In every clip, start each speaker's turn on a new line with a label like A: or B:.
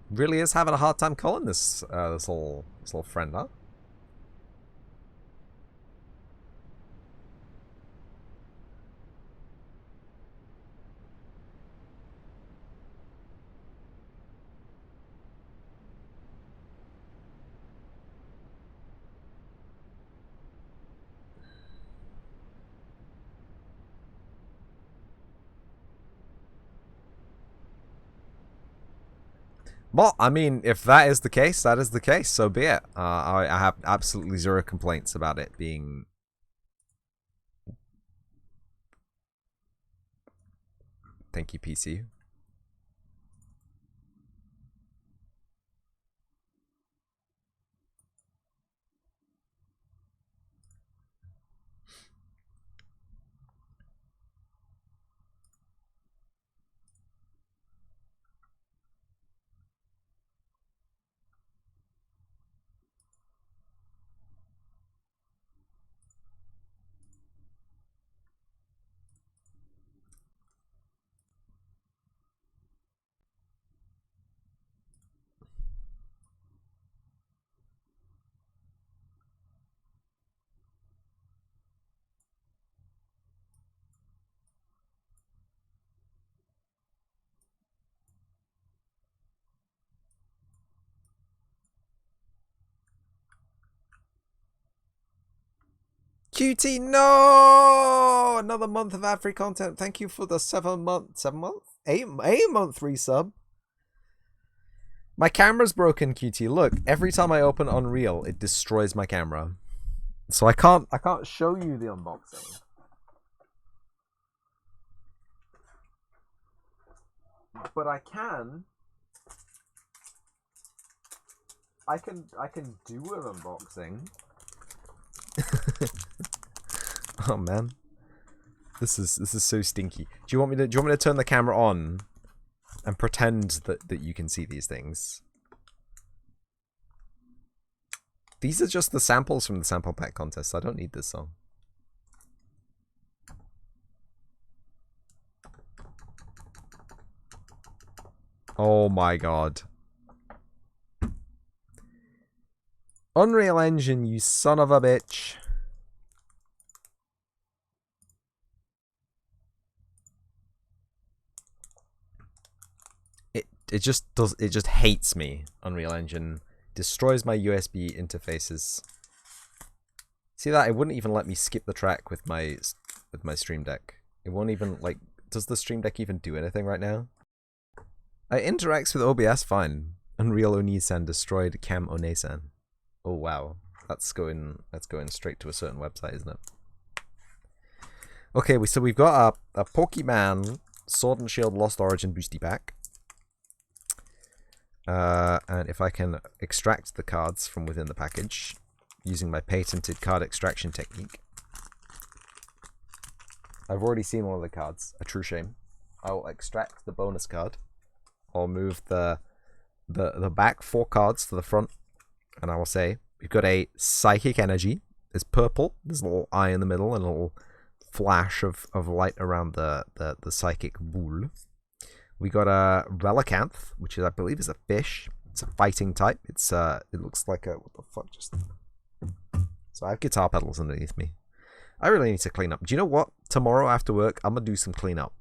A: Really is having a hard time calling this little friend, huh? Well, I mean, if that is the case, that is the case. So be it. I have absolutely zero complaints about it being. Thank you, PC. QT, no! Another month of ad free content. Thank you for the 7 month, 8 month resub. My camera's broken, QT. Look, every time I open Unreal, it destroys my camera. So I can't show you the unboxing. But I can do an unboxing. Oh man. This is so stinky. Do you want me to turn the camera on and pretend that you can see these things? These are just the samples from the sample pack contest. I don't need this song. Oh my god. Unreal Engine, you son of a bitch. It just hates me. Unreal Engine destroys my USB interfaces. See that? It wouldn't even let me skip the track with my Stream Deck. It won't even, like, does the Stream Deck even do anything right now? It interacts with OBS fine. Unreal Oni-san destroyed Cam One-san. Oh wow. That's going straight to a certain website, isn't it? Okay, so we've got a Pokemon Sword and Shield Lost Origin Boosty Pack. And if I can extract the cards from within the package using my patented card extraction technique. I've already seen one of the cards, a true shame. I will extract the bonus card. I'll move the back 4 cards to the front, and I will say we've got a Psychic Energy. It's purple. There's a little eye in the middle and a little flash of light around the Psychic Boule. We got a Relicanth, which is, I believe, is a fish. It's a fighting type. It looks like a, what the fuck, just... So I have guitar pedals underneath me. I really need to clean up. Do you know what? Tomorrow after work, I'm gonna do some cleanup.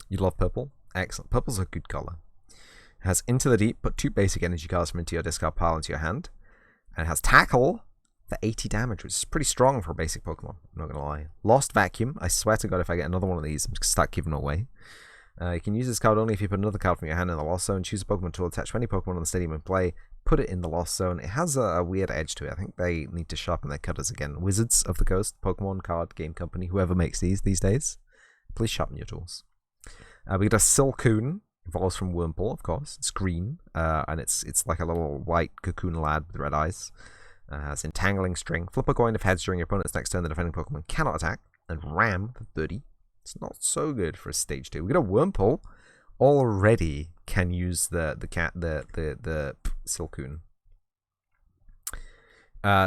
A: You love purple? Excellent. Purple's a good color. It has Into the Deep, put 2 basic energy cards from into your discard pile into your hand. And it has Tackle for 80 damage, which is pretty strong for a basic Pokemon, I'm not gonna lie. Lost Vacuum. I swear to god if I get another one of these, I'm just gonna start giving away. You can use this card only if you put another card from your hand in the Lost Zone. Choose a Pokemon tool, attach to any Pokemon on the stadium and play. Put it in the Lost Zone. It has a weird edge to it. I think they need to sharpen their cutters again. Wizards of the Coast, Pokemon card game company, whoever makes these days, please sharpen your tools. We got a Silcoon. Evolves from Wurmple, of course. It's green, and it's like a little white cocoon lad with red eyes. Has Entangling String. Flip a coin if heads during your opponent's next turn. The defending Pokemon cannot attack. And Ram for 30. It's not so good for a stage 2. We got a Wurmple. Already can use the Silcoon.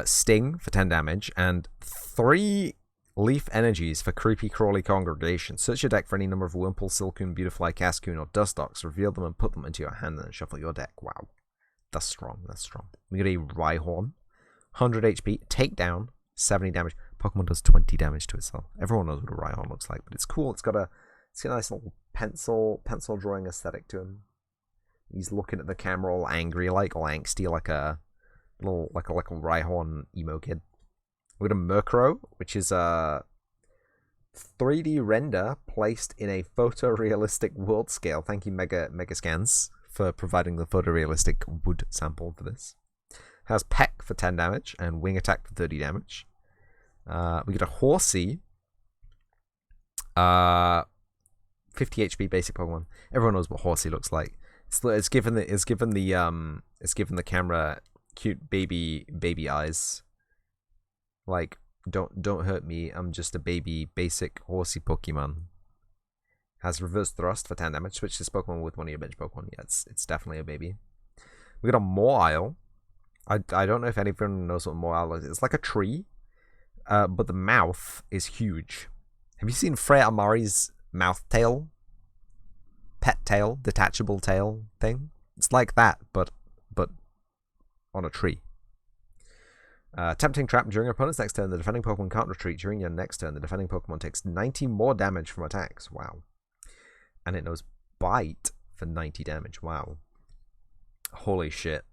A: Sting for 10 damage, and 3 Leaf energies for creepy crawly congregation. Search your deck for any number of Wurmple, Silcoon, Beautifly, Cascoon, or Dustox. Reveal them and put them into your hand and then shuffle your deck. Wow. That's strong. That's strong. We got a Rhyhorn. 100 HP. Takedown. 70 damage. Pokemon does 20 damage to itself. Everyone knows what a Rhyhorn looks like, but it's cool. It's got a nice little pencil drawing aesthetic to him. He's looking at the camera all angry, all angsty, like a little Rhyhorn emo kid. We got a Murkrow, which is a 3D render placed in a photorealistic world scale. Thank you, Megascans, for providing the photorealistic wood sample for this. Has Peck for 10 damage and Wing Attack for 30 damage. We get a Horsey. 50 HP basic Pokemon. Everyone knows what Horsey looks like. It's given the camera cute baby eyes. Like, don't hurt me. I'm just a baby basic Horsey Pokemon. Has Reverse Thrust for 10 damage. Switch this Pokemon with one of your bench Pokemon. Yeah, it's definitely a baby. We got a Mawile. I don't know if anyone knows what Mawile is. It's like a tree, but the mouth is huge. Have you seen Freya Amari's mouth tail? Pet tail, detachable tail thing? It's like that, but on a tree. Tempting Trap. During your opponent's next turn, the defending Pokemon can't retreat. During your next turn, the defending Pokemon takes 90 more damage from attacks. Wow. And it knows Bite for 90 damage. Wow. Holy shit.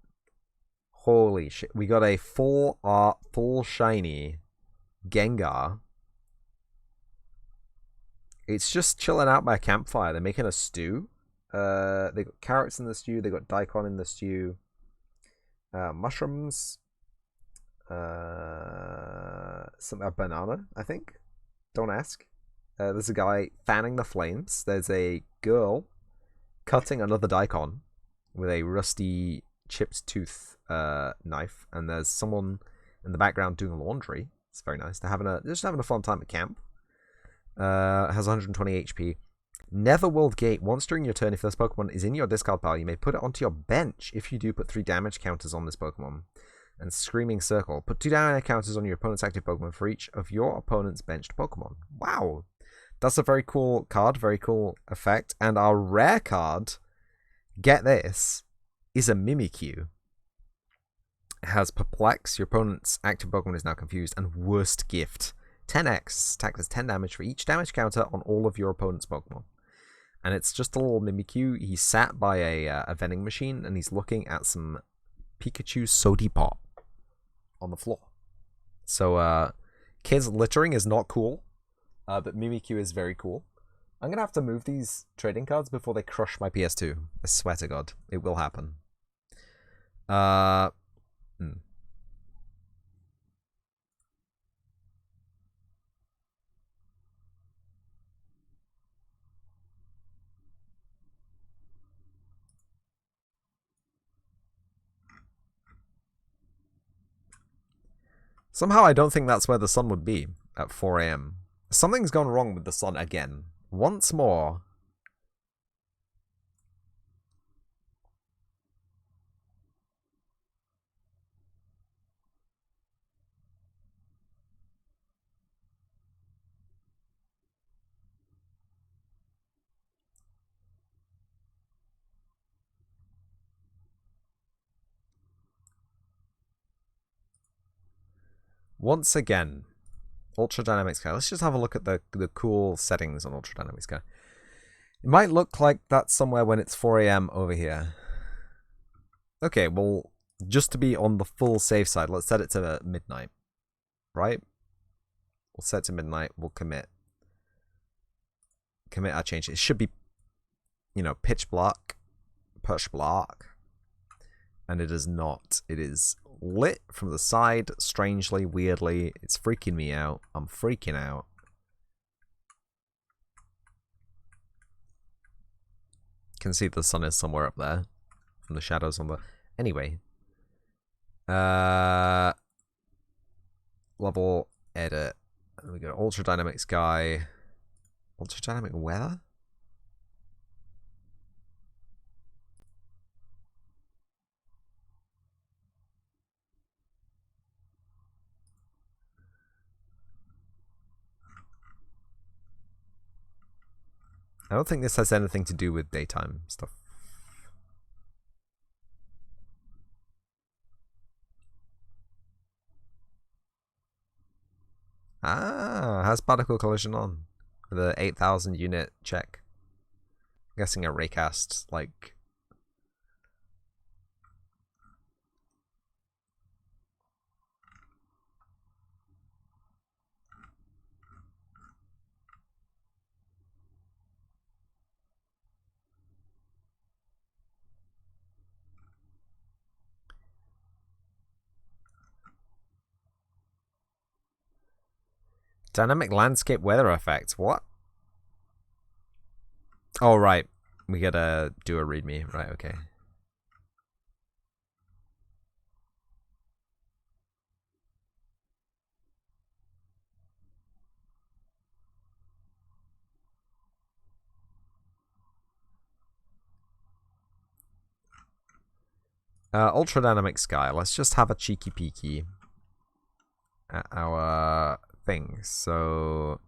A: Holy shit. We got a full shiny Gengar. It's just chilling out by a campfire. They're making a stew. They got carrots in the stew. They got daikon in the stew. Mushrooms. A banana, I think. Don't ask. There's a guy fanning the flames. There's a girl cutting another daikon with a rusty chipped tooth knife, and there's someone in the background doing laundry. It's very nice. They're just having a fun time at camp. Has 120 HP. Netherworld Gate. Once during your turn, if this Pokemon is in your discard pile, you may put it onto your bench. If you do, put 3 damage counters on this Pokemon. And Screaming Circle. Put 2 damage counters on your opponent's active Pokemon for each of your opponent's benched Pokemon. Wow. That's a very cool card. Very cool effect. And our rare card, get this, is a Mimikyu. It has Perplex. Your opponent's active Pokemon is now confused. And Worst Gift. 10x. Attack does 10 damage for each damage counter on all of your opponent's Pokemon. And it's just a little Mimikyu. He's sat by a vending machine and he's looking at some Pikachu Sody Pop on the floor. So, kids littering is not cool, but Mimikyu is very cool. I'm going to have to move these trading cards before they crush my PS2. I swear to God, it will happen. Somehow I don't think that's where the sun would be at 4 a.m. Something's gone wrong with the sun again. Once more. Once again, Ultra Dynamic Sky. Let's just have a look at the cool settings on Ultra Dynamic Sky. It might look like that's somewhere when it's 4 a.m. over here. Okay, well, just to be on the full safe side, let's set it to midnight. Right? We'll set it to midnight. We'll commit. Commit our change. It should be, pitch black. Pitch black. And it is not. It is lit from the side, strangely, weirdly. It's freaking me out. I'm freaking out. You can see the sun is somewhere up there from the shadows on the... Anyway. Level edit. We go Ultra Dynamic Sky. Ultra Dynamic Weather? I don't think this has anything to do with daytime stuff. Ah, has particle collision on with a 8,000 unit check. I'm guessing a raycast, like. Dynamic landscape weather effects. What? Oh, right. We gotta do a readme. Right, okay. Ultra dynamic sky. Let's just have a cheeky peeky at our things. So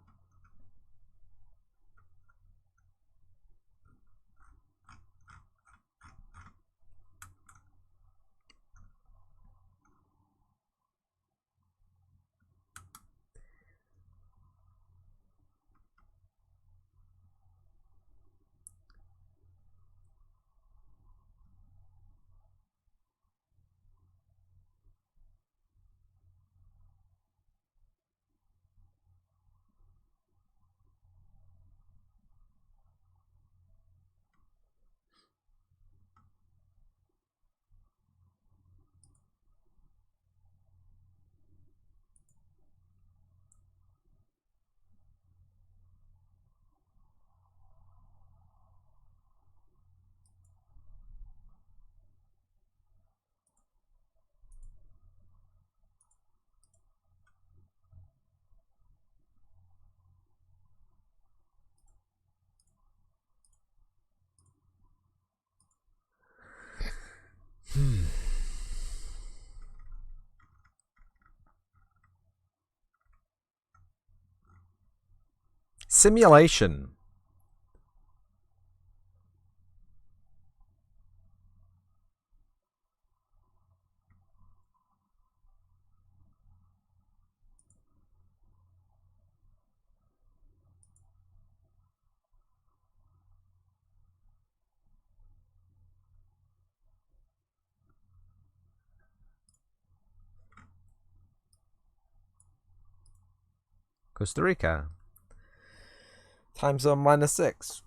A: simulation. Costa Rica. Time zone -6.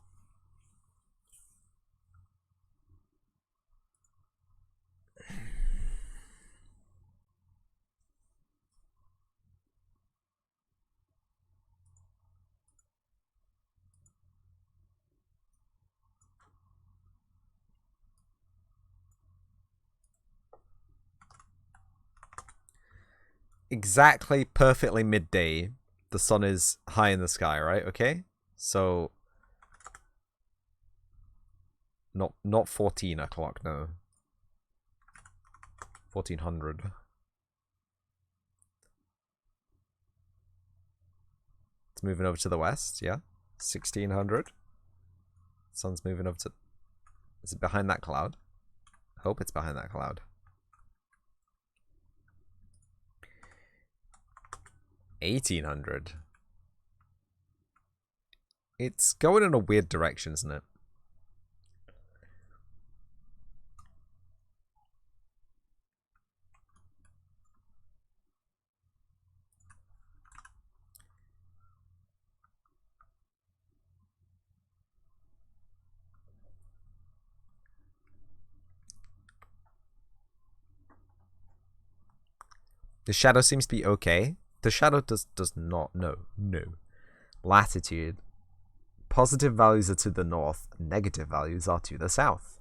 A: Exactly perfectly midday. The sun is high in the sky, right? Okay? So not 14 o'clock, no. 1400. It's moving over to the west, yeah. 1600. Sun's moving over to... Is it behind that cloud? I hope it's behind that cloud. 1800. It's going in a weird direction, isn't it? The shadow seems to be okay. The shadow does not. No. Latitude. Positive values are to the north. Negative values are to the south.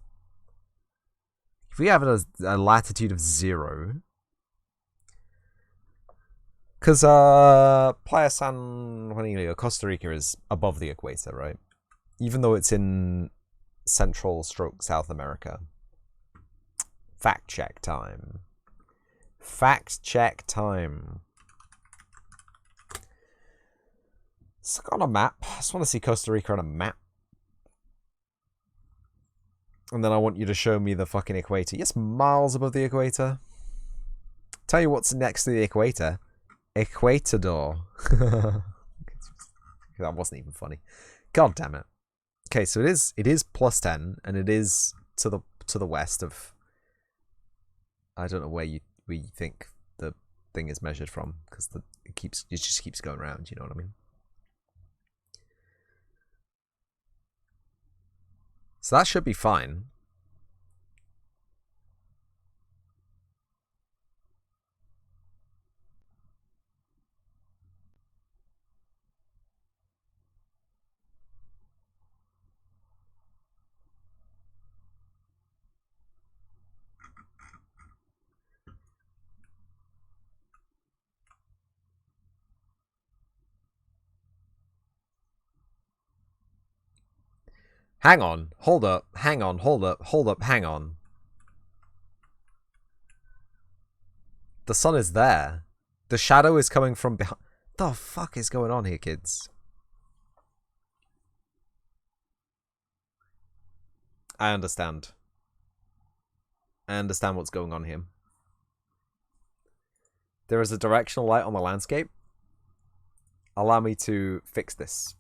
A: If we have a latitude of 0, because Playa San Juanillo, Costa Rica, is above the equator, right? Even though it's in Central/South America. Fact check time. Fact check time. It's on a map. I just want to see Costa Rica on a map. And then I want you to show me the fucking equator. Yes, miles above the equator. Tell you what's next to the equator. Equatador. That wasn't even funny. God damn it. Okay, so it is plus 10, and it is to the west of. I don't know where you think the thing is measured from, because it just keeps going around. You know what I mean? So that should be fine. Hang on, hold up, hang on, hold up, hang on. The sun is there. The shadow is coming from behind. The fuck is going on here, kids? I understand. I understand what's going on here. There is a directional light on the landscape. Allow me to fix this.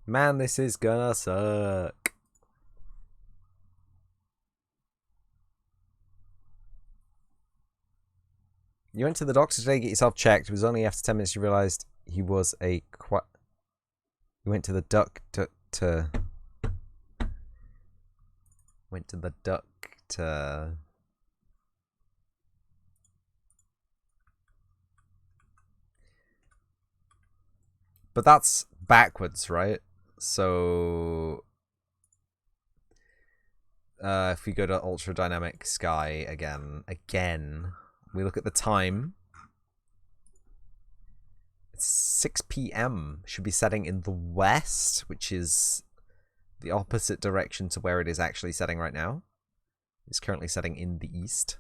A: Man, this is gonna suck. You went to the doctor today to get yourself checked. It was only after 10 minutes you realised he was a You went to the Went to the doctor. But that's backwards, right? So if we go to ultra dynamic sky again, we look at the time. It's 6 p.m. Should be setting in the west, which is the opposite direction to where it is actually setting right now. It's currently setting in the east.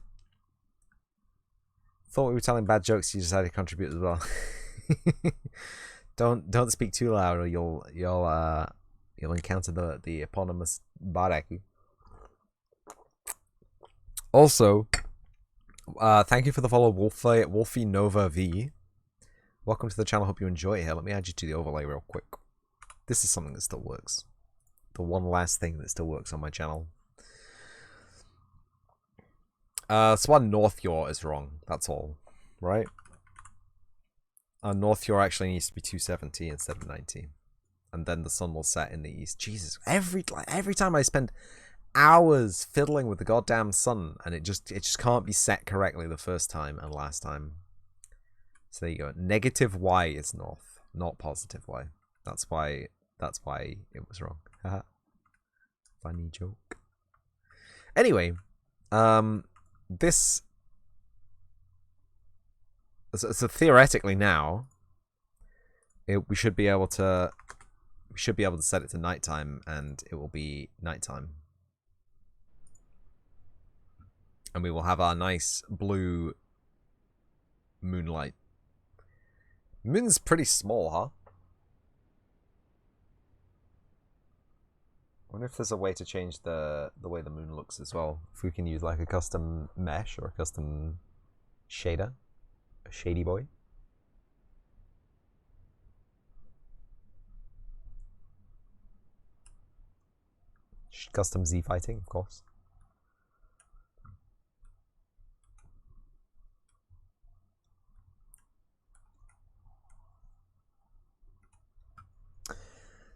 A: Thought we were telling bad jokes. You decided to contribute as well. Don't speak too loud, or you'll encounter the eponymous Baraku. Also, thank you for the follow, Wolfie Nova V. Welcome to the channel. Hope you enjoy it here. Let me add you to the overlay real quick. This is something that still works. The one last thing that still works on my channel. So our North Yaw is wrong. That's all, right? Our North Yaw actually needs to be 270 instead of 90, and then the sun will set in the east. Jesus, every time I spend hours fiddling with the goddamn sun, and it just can't be set correctly the first time and last time. So there you go. Negative y is north, not positive y. That's why it was wrong. Haha. Funny joke. Anyway, this. So theoretically now, we should be able to set it to nighttime, and it will be nighttime, and we will have our nice blue moonlight. Moon's pretty small, huh? I wonder if there's a way to change the way the moon looks as well. If we can use like a custom mesh or a custom shader. A shady boy. Custom Z fighting, of course.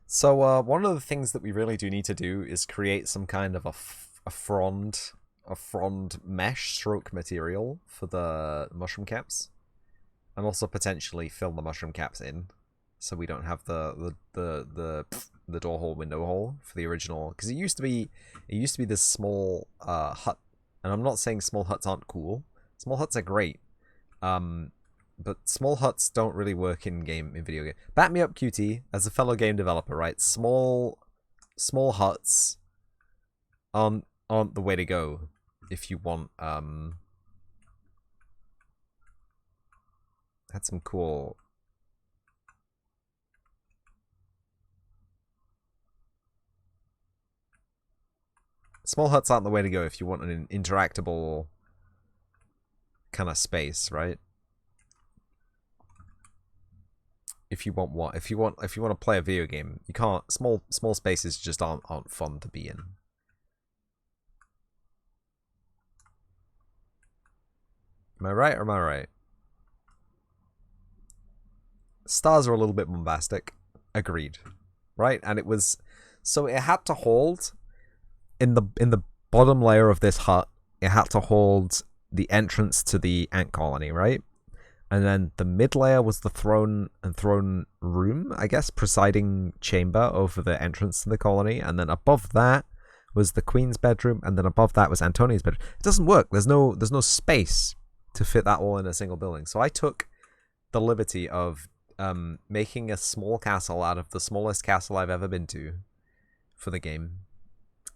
A: So one of the things that we really do need to do is create some kind of a frond mesh stroke material for the mushroom caps. And also potentially fill the mushroom caps in, so we don't have the door hole window hole for the original. Because it used to be this small hut, and I'm not saying small huts aren't cool. Small huts are great, but small huts don't really work in video game. Back me up, QT, as a fellow game developer, right? Small small huts aren't the way to go if you want had some cool small huts aren't the way to go if you want an interactable kind of space, right? If you want what? If you want to play a video game, you can't. Small spaces just aren't fun to be in. Am I right or am I right? Stars are a little bit bombastic. Agreed. Right? And it was so it had to hold in the bottom layer of this hut, it had to hold the entrance to the ant colony, right? And then the mid layer was the throne room, I guess, presiding chamber over the entrance to the colony. And then above that was the queen's bedroom, and then above that was Antonia's bedroom. It doesn't work. There's no space to fit that all in a single building. So I took the liberty of making a small castle out of the smallest castle I've ever been to for the game.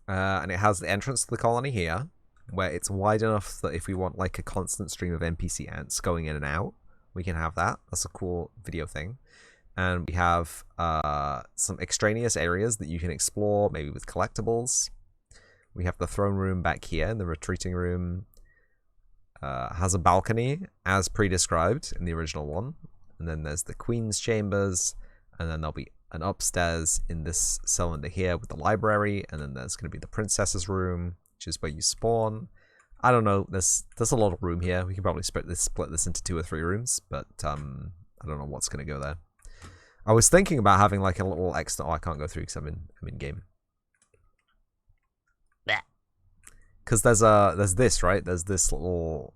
A: And it has the entrance to the colony here, where it's wide enough that if we want like a constant stream of NPC ants going in and out, we can have that. That's a cool video thing. And we have some extraneous areas that you can explore, maybe with collectibles. We have the throne room back here, and the retreating room has a balcony, as pre-described in the original one. And then there's the queen's chambers, and then there'll be an upstairs in this cylinder here with the library, and then there's going to be the princess's room, which is where you spawn. I don't know. There's a lot of room here. We can probably split this into 2 or 3 rooms, but I don't know what's going to go there. I was thinking about having like a little extra. Oh, I can't go through because I'm in game. Because there's this, right? There's this little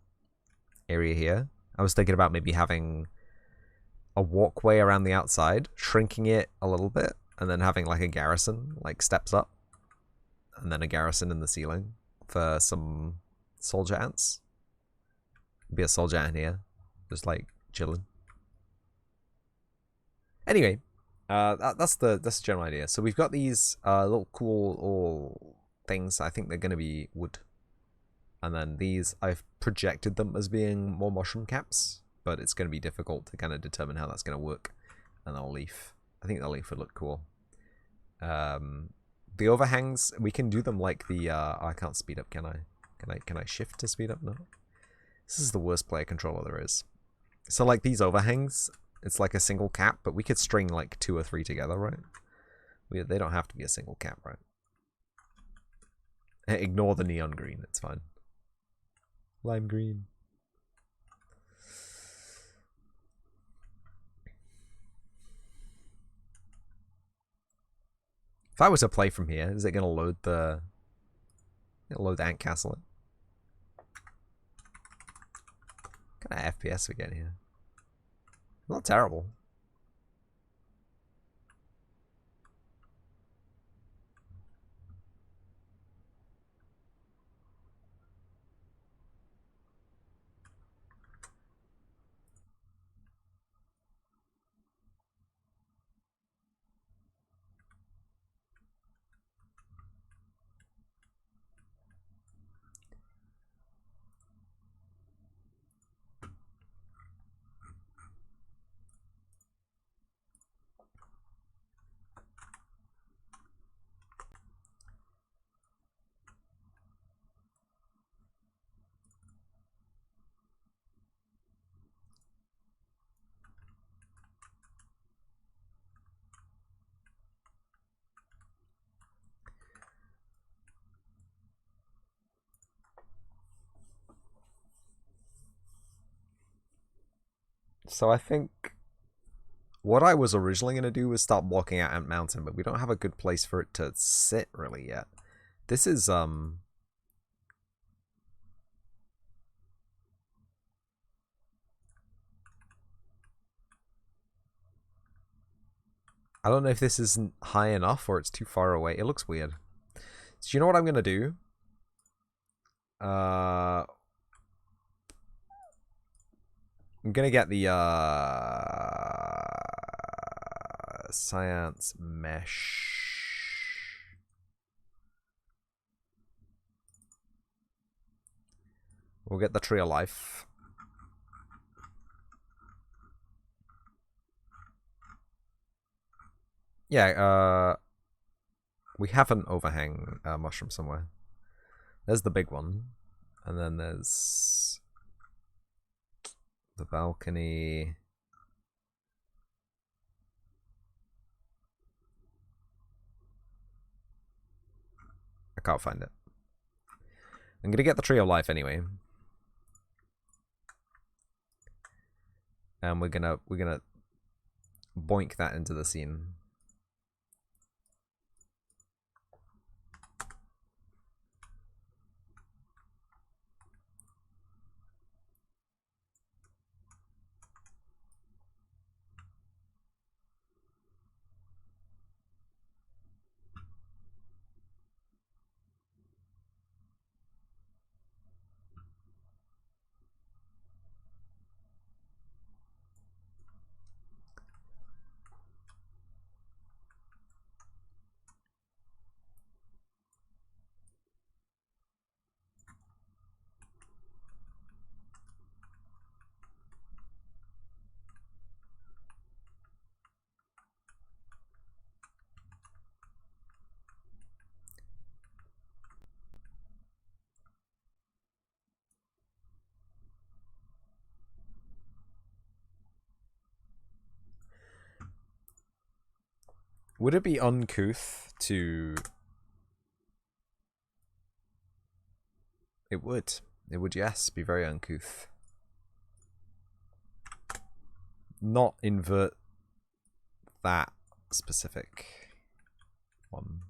A: area here. I was thinking about maybe having a walkway around the outside, shrinking it a little bit, and then having like a garrison, like steps up, and then a garrison in the ceiling for some soldier ants. Be a soldier ant here, just like chilling. Anyway, that's the general idea. So we've got these little cool little things. I think they're going to be wood, and then these I've projected them as being more mushroom caps, but it's going to be difficult to kind of determine how that's going to work. And the leaf, I think the leaf would look cool. The overhangs, we can do them like the I can't speed up, can I? Can I shift to speed up? No. This is the worst player controller there is. So like these overhangs, it's like a single cap, but we could string like 2 or 3 together, right? They don't have to be a single cap, right? Ignore the neon green, it's fine. Lime green. If I was to play from here, is it going to load the ant castle in? What kind of FPS we get here? Not terrible. So I think what I was originally going to do was start walking out Ant Mountain, but we don't have a good place for it to sit really yet. This is I don't know if this isn't high enough or it's too far away. It looks weird. So you know what I'm going to do? I'm gonna get the science mesh. We'll get the Tree of Life. Yeah, we have an overhang mushroom somewhere. There's the big one. And then there's the balcony. I can't find it. I'm gonna get the Tree of Life anyway. And we're gonna boink that into the scene. Would it be uncouth to... It would. It would, yes, be very uncouth. Not invert that specific one.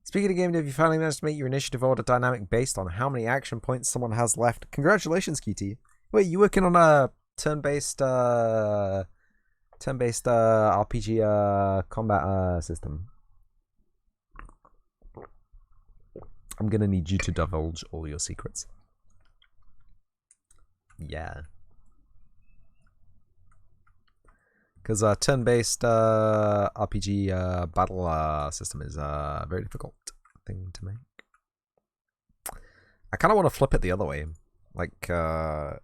A: Speaking of game dev, you finally managed to make your initiative order dynamic based on how many action points someone has left. Congratulations, QT. Wait, you working on a turn-based RPG combat system? I'm gonna need you to divulge all your secrets. Yeah. Because a turn-based RPG battle system is a very difficult thing to make. I kind of want to flip it the other way. Like, I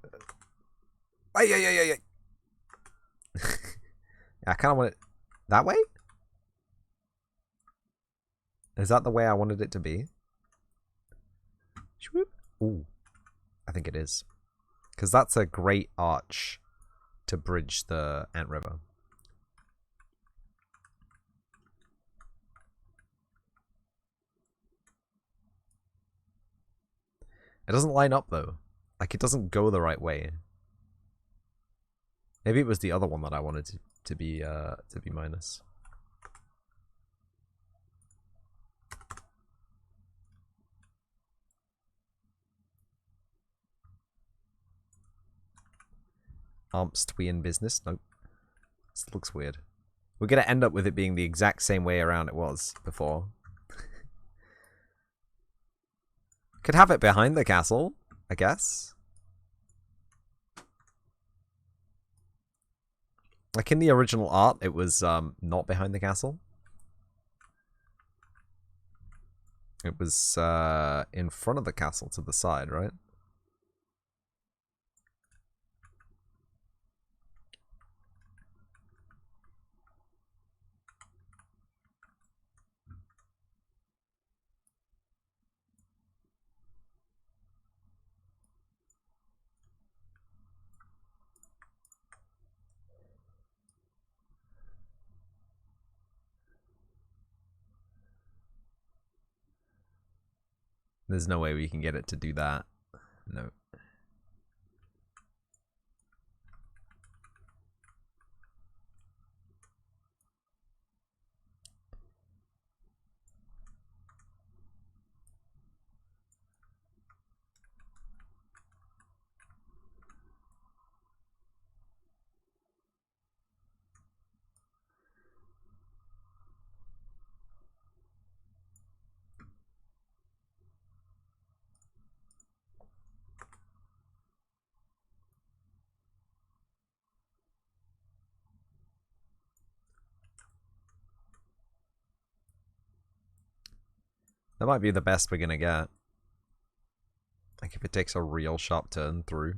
A: kind of want it that way? Is that the way I wanted it to be? Ooh, I think it is. Because that's a great arch to bridge the Ant River. It doesn't line up though. Like, it doesn't go the right way. Maybe it was the other one that I wanted to to be minus. Armst we in business? Nope. This looks weird. We're gonna end up with it being the exact same way around it was before. Could have it behind the castle, I guess. Like in the original art, it was not behind the castle. It was in front of the castle to the side, right? There's no way we can get it to do that. No. That might be the best we're gonna get. Like if it takes a real sharp turn through.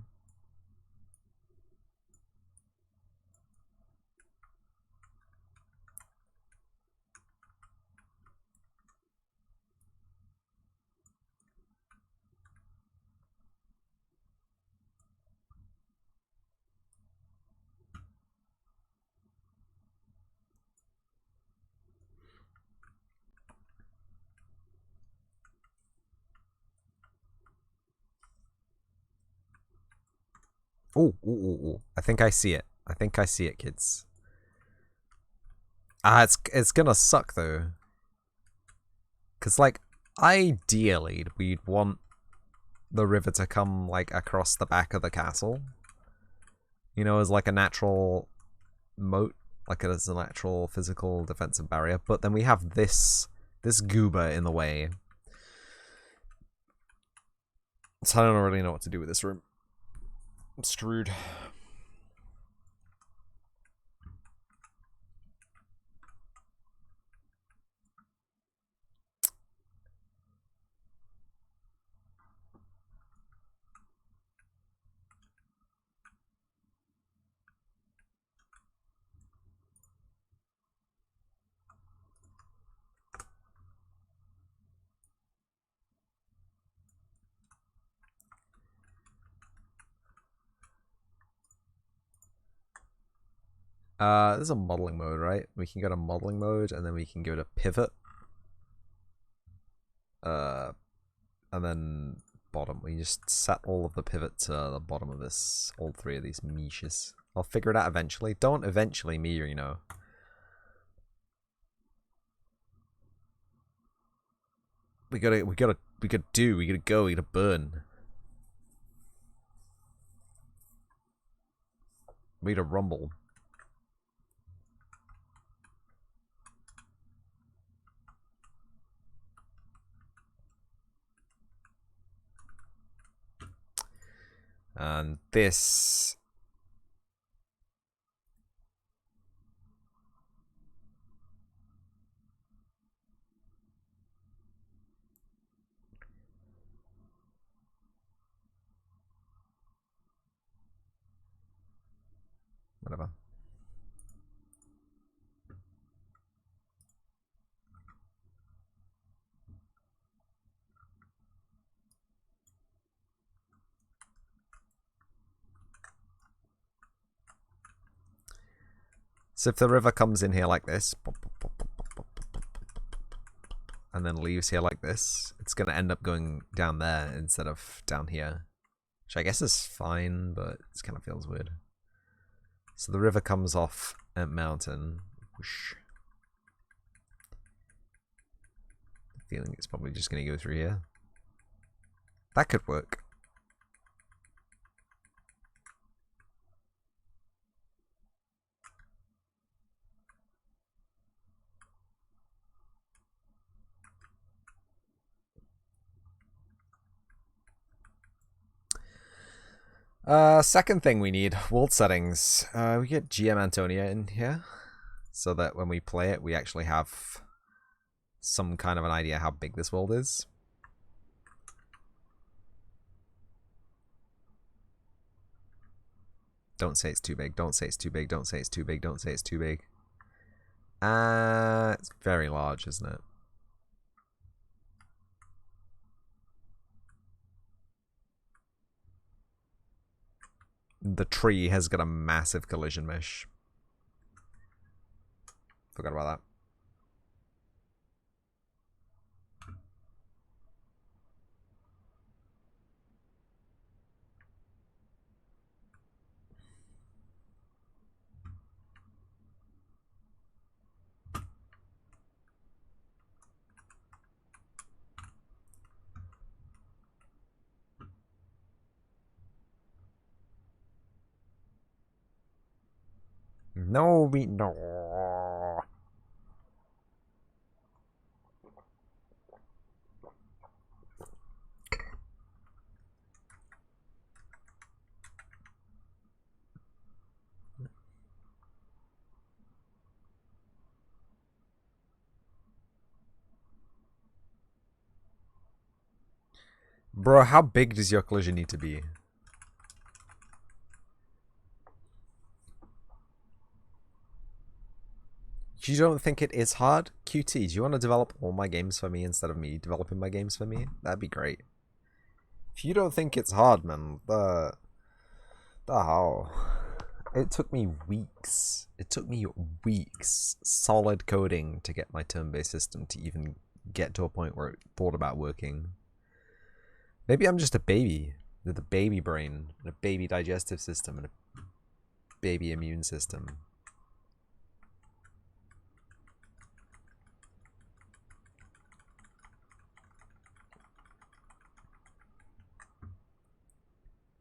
A: Oh. I think I see it. I think I see it, kids. It's gonna suck though. Cause like ideally we'd want the river to come like across the back of the castle. You know, as like a natural moat, like as a natural physical defensive barrier. But then we have this goober in the way. So I don't really know what to do with this room. I'm screwed. This is a modeling mode, right? We can go to modeling mode and then we can go to pivot. And then bottom. We just set all of the pivot to the bottom of this, all three of these niches. I'll figure it out eventually. Don't eventually me, you know. We gotta go, we gotta burn. We gotta rumble. And this... whatever. So if the river comes in here like this, and then leaves here like this, it's going to end up going down there instead of down here. Which I guess is fine, but it kind of feels weird. So the river comes off mountain. Whoosh. Feeling it's probably just going to go through here. That could work. Second thing we need, world settings. We get GM Antonia in here, so that when we play it, we actually have some kind of an idea how big this world is. Don't say it's too big, don't say it's too big, don't say it's too big, don't say it's too big. It's very large, isn't it? The tree has got a massive collision mesh. Forgot about that. No, no. Bro, how big does your collision need to be? You don't think it is hard? QT, do you want to develop all my games for me instead of me developing my games for me? That'd be great. If you don't think it's hard, man, the hell? It took me weeks. It took me weeks, solid coding, to get my turn-based system to even get to a point where it thought about working. Maybe I'm just a baby with a baby brain and a baby digestive system and a baby immune system.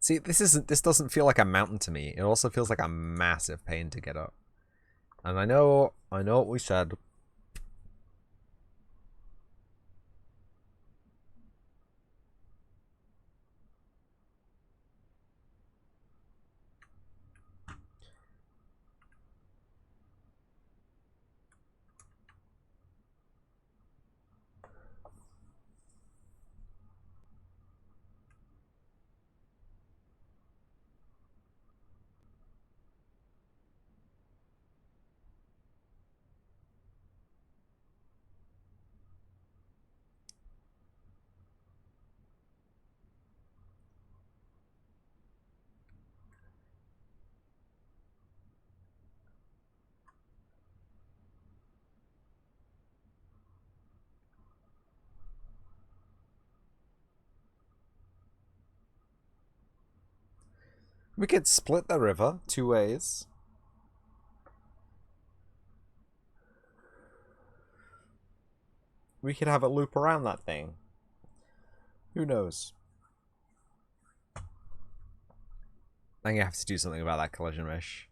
A: See, this doesn't feel like a mountain to me. It also feels like a massive pain to get up. And I know what we said. We could split the river 2 ways. We could have a loop around that thing. Who knows? I think I have to do something about that collision mesh.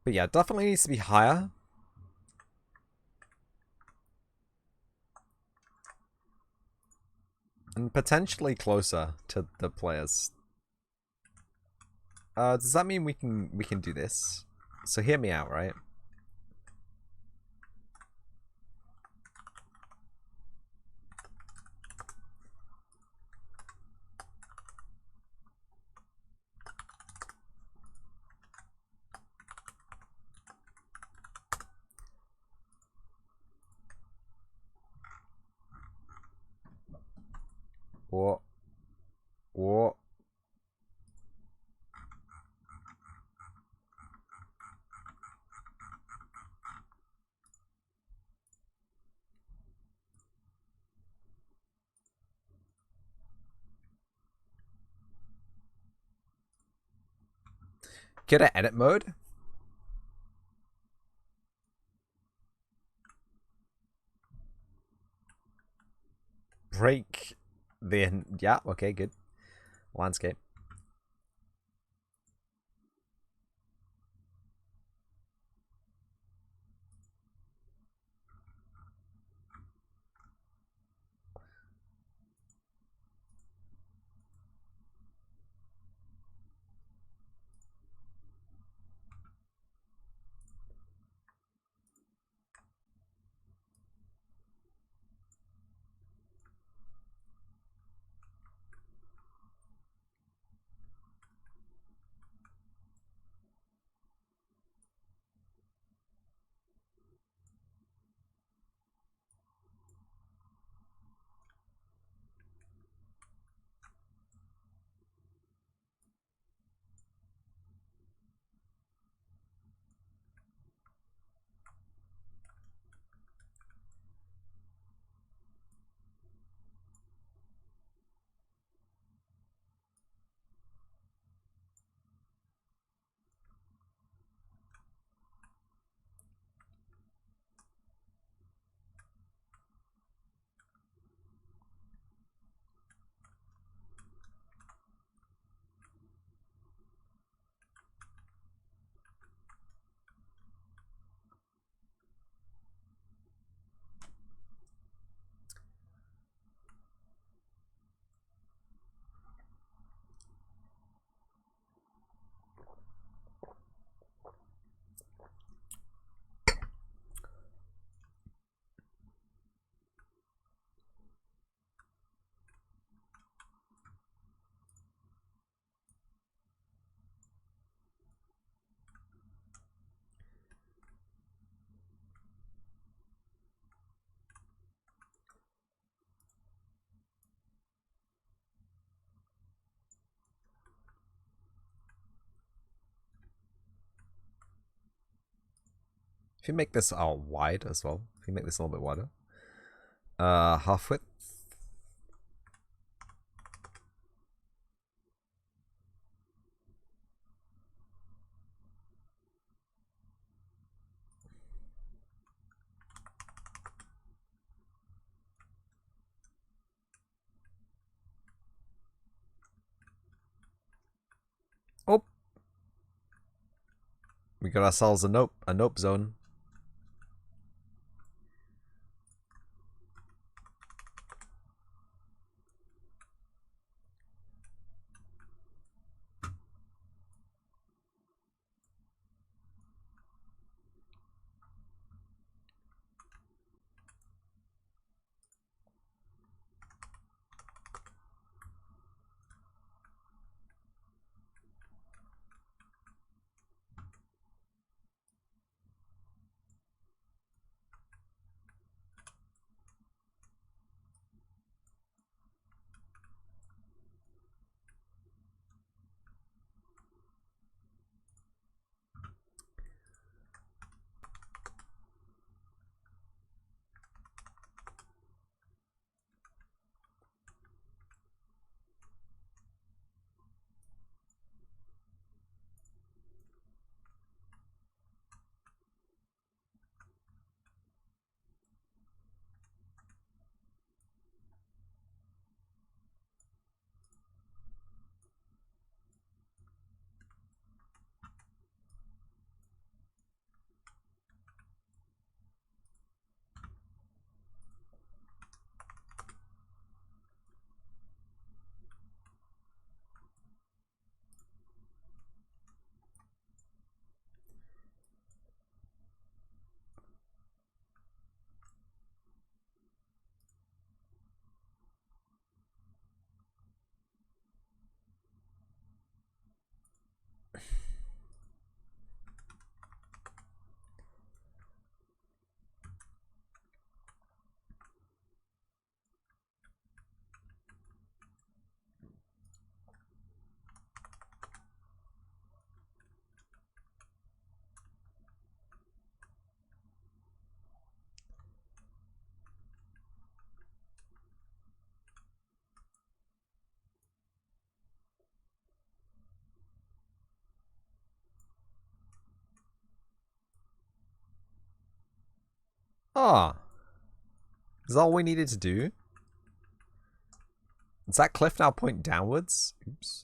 A: But yeah, it definitely needs to be higher. And potentially closer to the players. Does that mean we can do this? So hear me out, right? What? What? Get an edit mode? Break the... Yeah, okay, good. Landscape. If you make this wide as well, if you make this a little bit wider, half width. Oh, we got ourselves a nope zone. Ah, is that all we needed to do? Does that cliff now point downwards? Oops.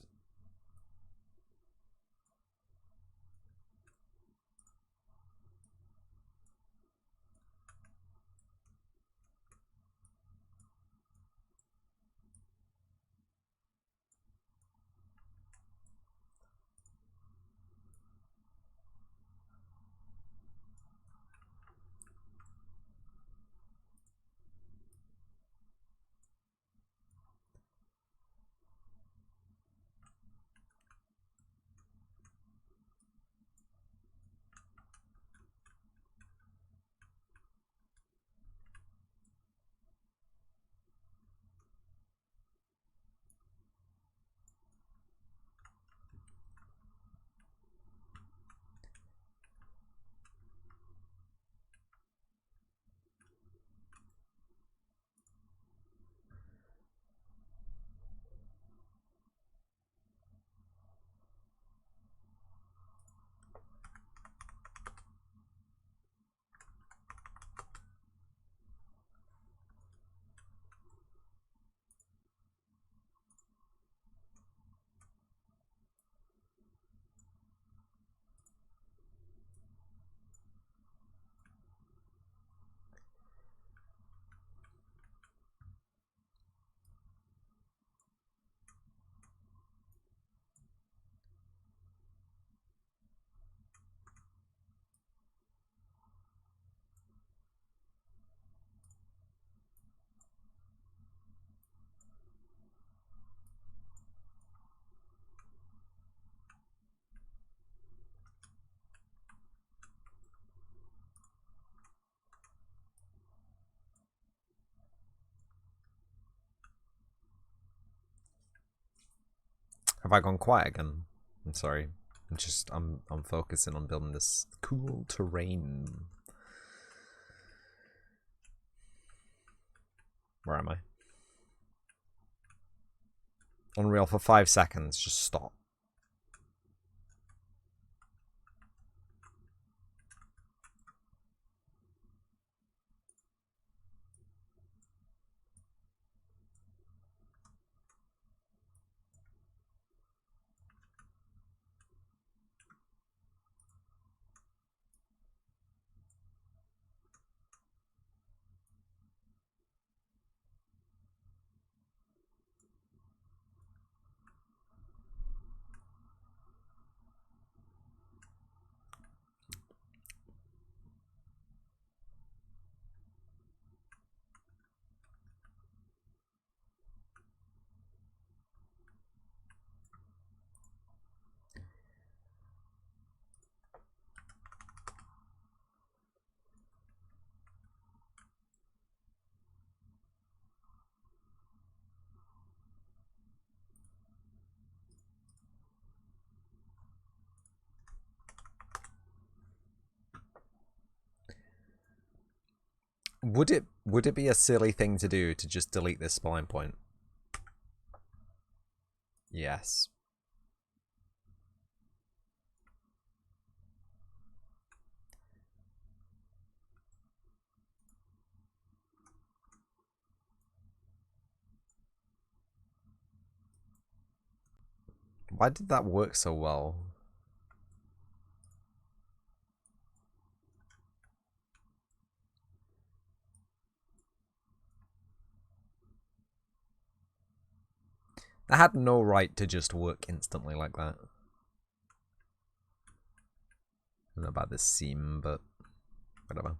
A: Have I gone quiet again? I'm sorry. I'm focusing on building this cool terrain. Where am I? Unreal for 5 seconds. Just stop. Would it be a silly thing to do to just delete this spawning point? Yes. Why did that work so well? That had no right to just work instantly like that. I don't know about this seam, but whatever.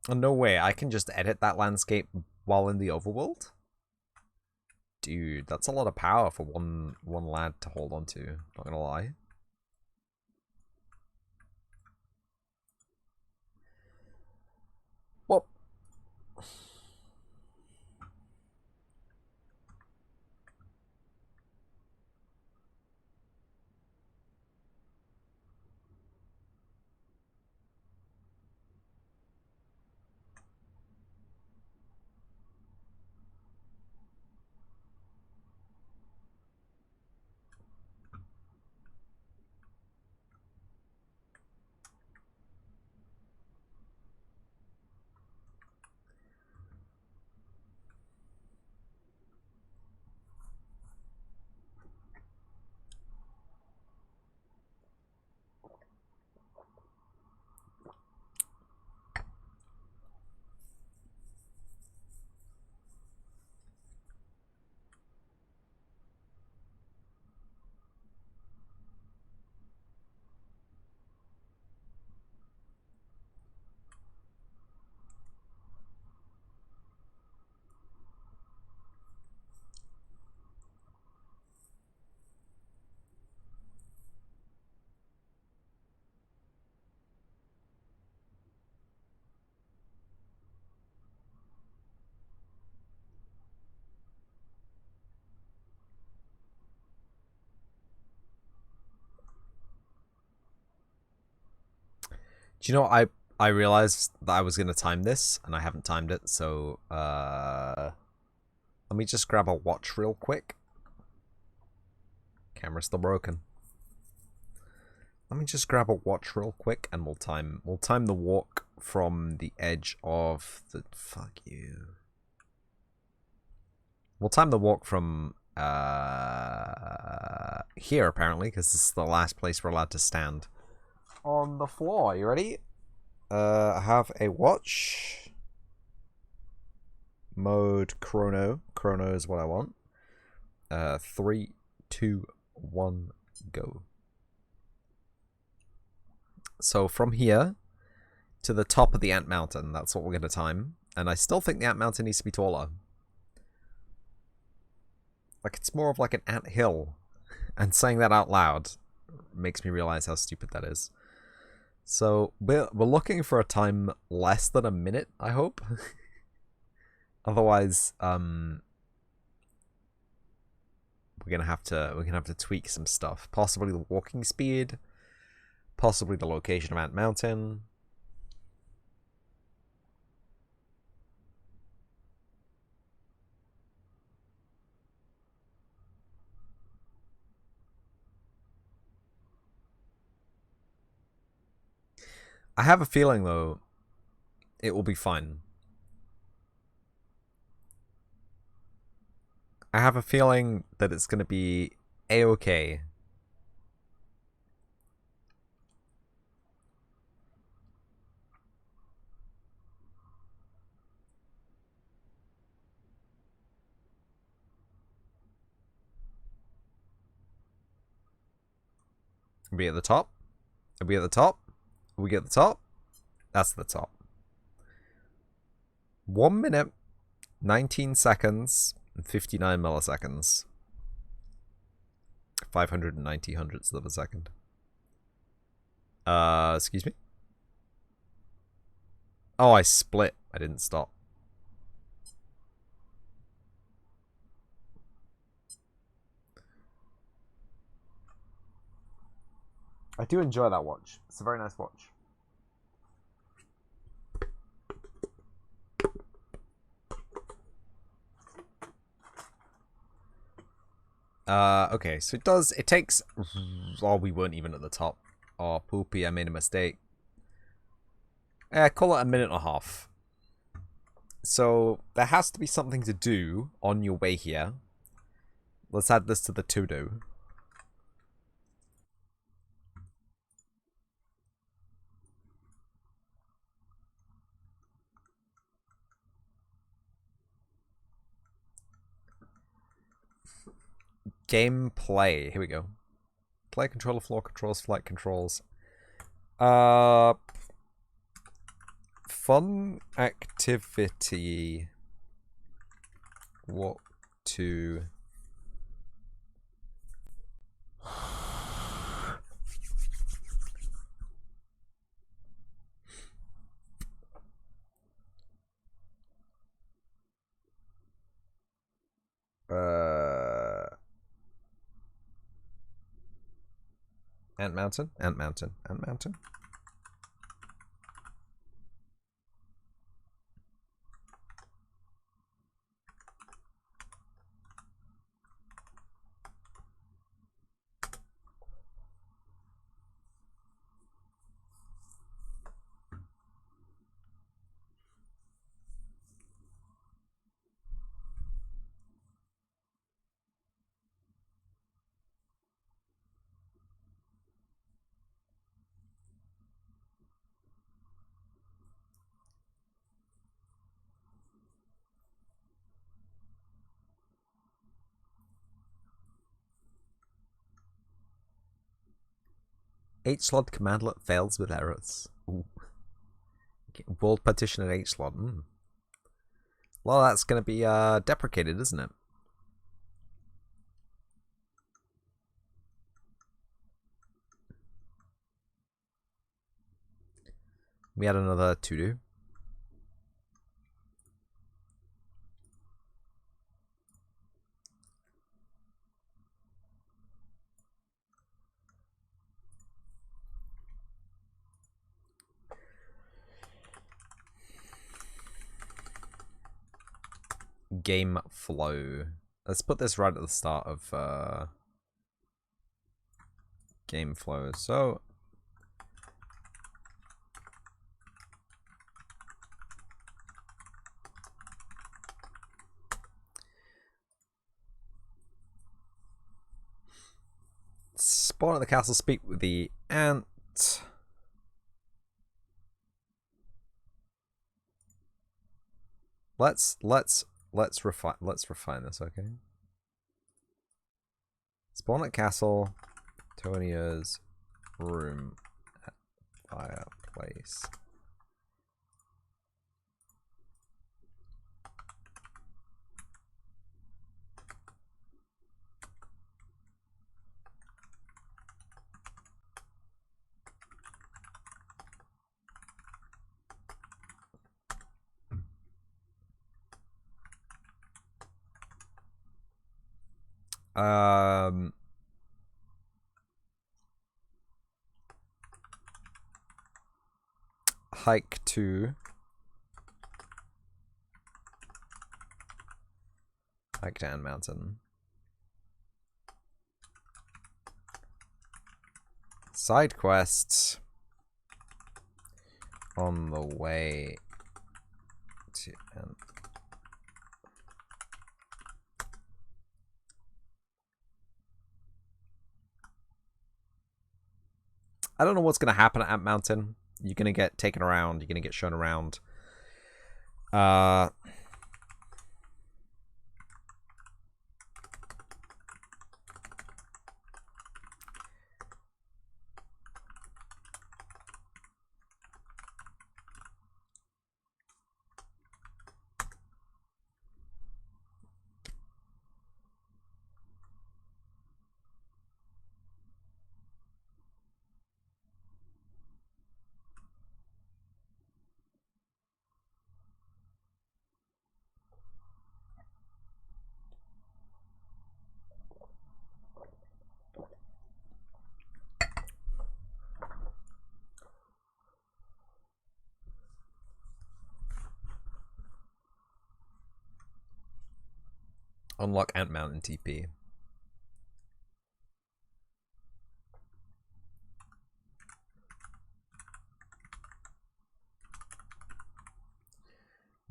A: Oh, no way, I can just edit that landscape while in the overworld? Dude, that's a lot of power for one lad to hold on to, not gonna lie. Well, Do you know what? I realized that I was gonna time this and I haven't timed it, so let me just grab a watch real quick. Camera's still broken. Let me just grab a watch real quick and we'll time the walk from the edge of the fuck you. We'll time the walk from here apparently, because this is the last place we're allowed to stand. On the floor, you ready? I have a watch. Mode chrono. Chrono is what I want. 3, 2, 1, go. So from here to the top of the Ant Mountain, that's what we're going to time. And I still think the Ant Mountain needs to be taller. Like, it's more of like an ant hill. And saying that out loud makes me realize how stupid that is. So we're looking for a time less than a minute, I hope. Otherwise, we're gonna have to tweak some stuff. Possibly the walking speed, possibly the location of Ant Mountain. I have a feeling though, it will be fine. I have a feeling that it's gonna be a-okay. Are we at the top? Are we at the top? Are we at the top? That's the top. 1 minute, 19 seconds, and 59 milliseconds. 590 hundredths of a second. Excuse me? Oh, I split. I didn't stop. I do enjoy that watch. It's a very nice watch. Okay, so it takes, oh, we weren't even at the top. Oh, poopy, I made a mistake. Call it a minute and a half. So, there has to be something to do on your way here. Let's add this to the to-do. Gameplay. Here we go. Play controller, floor controls, flight controls. Fun activity. What to... Ant Mountain? Ant Mountain. Ant Mountain? H-slot commandlet fails with errors. Ooh. World partition at H-slot. Well, that's going to be deprecated, isn't it? We had another to-do. game flow. Let's put this right at the start of game flow. So spawn at the castle, speak with the ant. Let's refine this, okay? Spawn at castle, Antonia's room at fireplace. Hike to hike down mountain. Side quests on the way to I don't know what's gonna happen at Ant Mountain. You're gonna get taken around, you're gonna get shown around. Unlock Ant Mountain TP.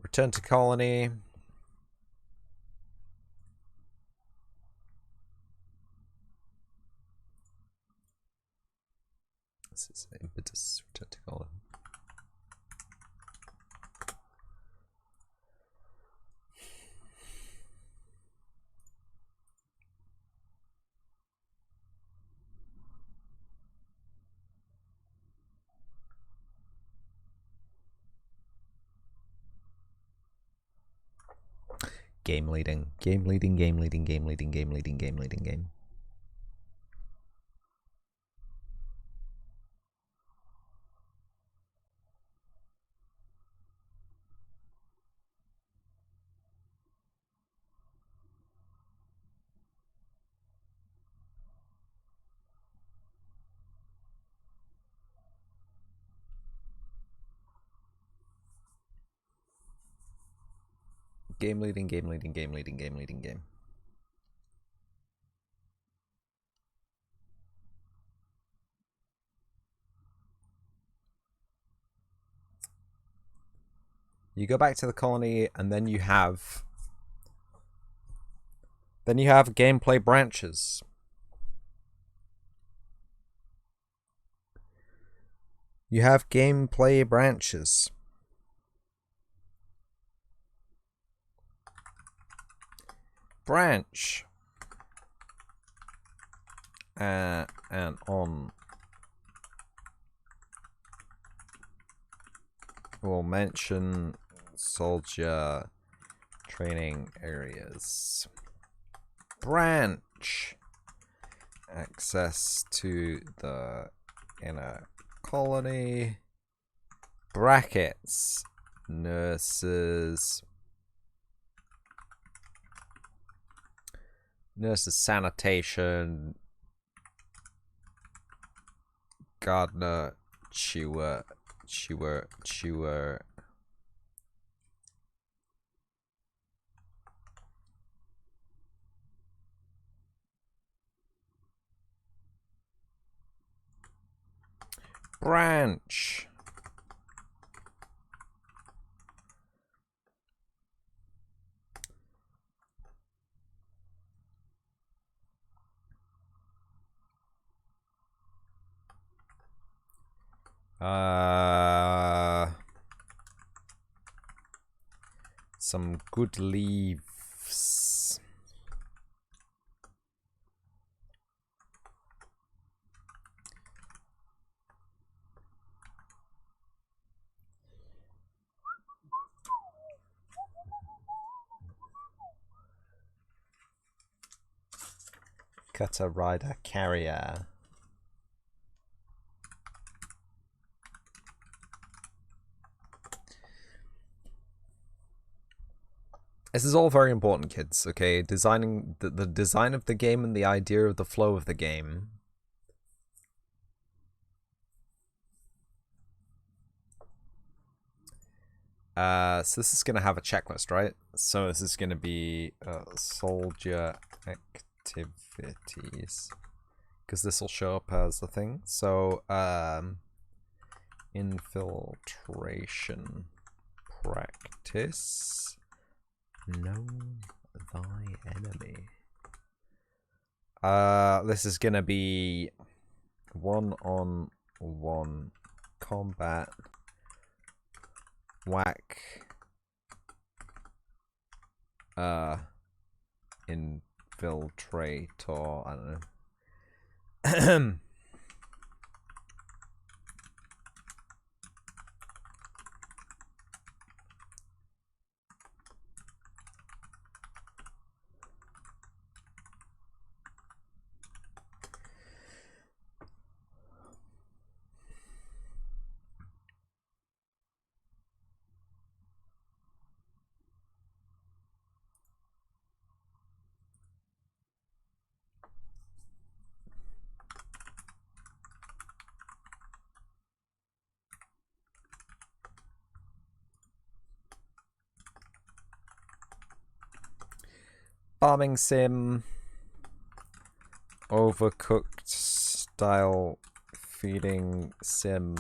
A: Return to colony. This is impetus. Return to colony. Game leading. Game leading, game leading, game leading, game leading, game leading, game. Game leading, game leading, game leading, game leading, game. You go back to the colony and then you have gameplay branches. You have gameplay branches. Branch and on will mention soldier training areas. Branch access to the inner colony. Brackets nurses sanitation, gardener, chewer. Branch. Some good leaves. Cutter, rider, carrier. This is all very important, kids, okay? Designing the design of the game and the idea of the flow of the game. So this is going to have a checklist, right? So this is going to be soldier activities. Because this will show up as the thing. So, infiltration practice. Know thy enemy. This is gonna be 1-on-1 combat. Whack. Infiltrator. I don't know. Farming sim, overcooked style feeding sim.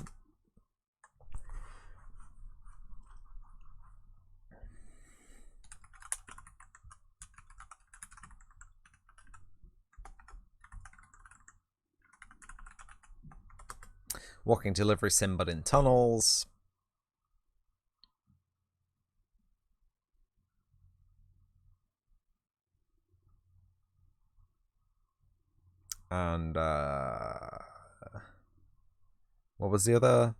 A: Walking delivery sim, but in tunnels. And what was the other?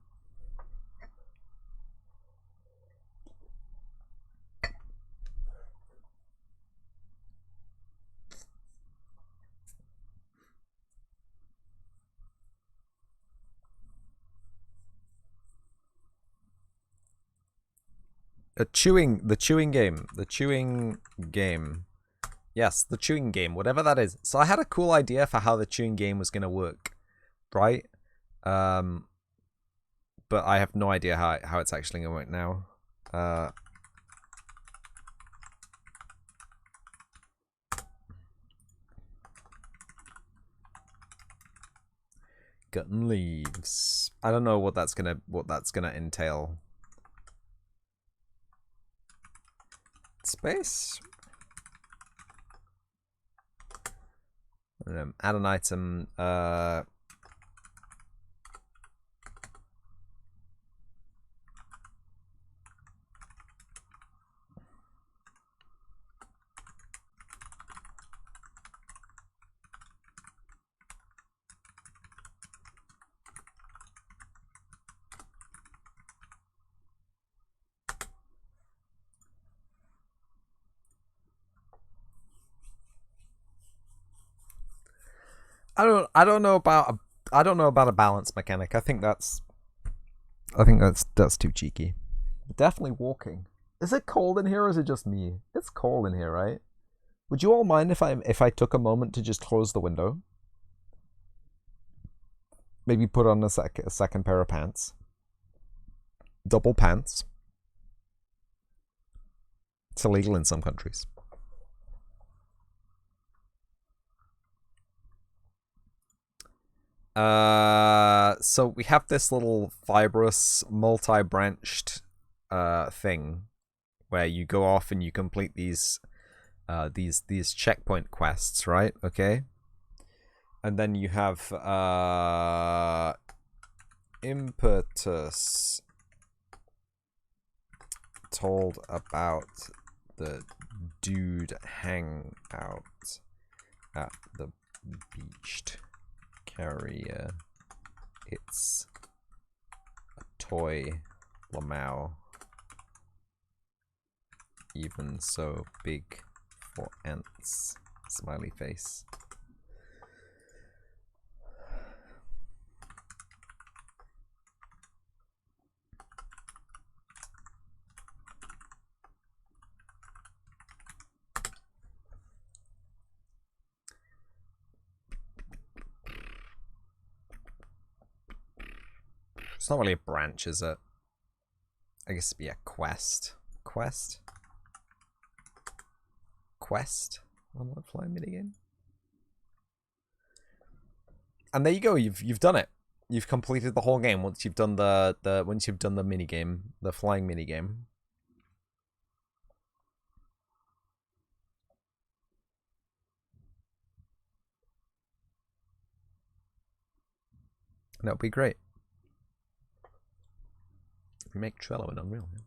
A: The chewing game. The chewing game. Yes, the chewing game, whatever that is. So I had a cool idea for how the chewing game was going to work, right? But I have no idea how it's actually going to work now. Cutting leaves. I don't know what that's gonna entail. Space. Add an item. I don't know about a balance mechanic. I think that's too cheeky. Definitely walking. Is it cold in here or is it just me? It's cold in here, right? Would you all mind if I took a moment to just close the window? Maybe put on a second pair of pants. Double pants. It's illegal in some countries. So we have this little fibrous, multi-branched thing where you go off and you complete these checkpoint quests, right? Okay. And then you have Impetus told about the dude hangout at the beached carrier. It's a toy Lamau, even so big for ants. Smiley face. It's not really a branch, is it? I guess it'd be a quest. Quest? Quest? On that flying minigame? And there you go, you've done it. You've completed the whole game once you've done the minigame, the flying minigame. And that would be great. We make Trello in Unreal. Yeah.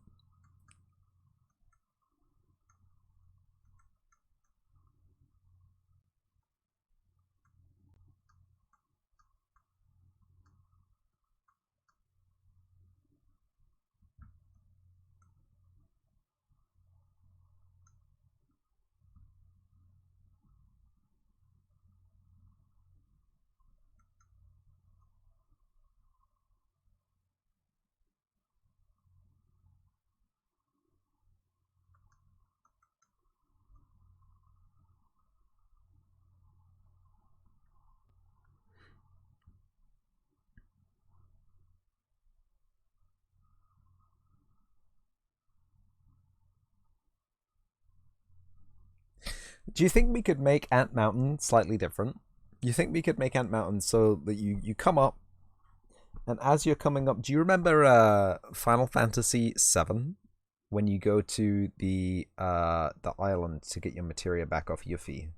A: Do you think we could make Ant Mountain slightly different? You think we could make Ant Mountain so that you come up, and as you're coming up, do you remember Final Fantasy VII when you go to the island to get your materia back off Yuffie?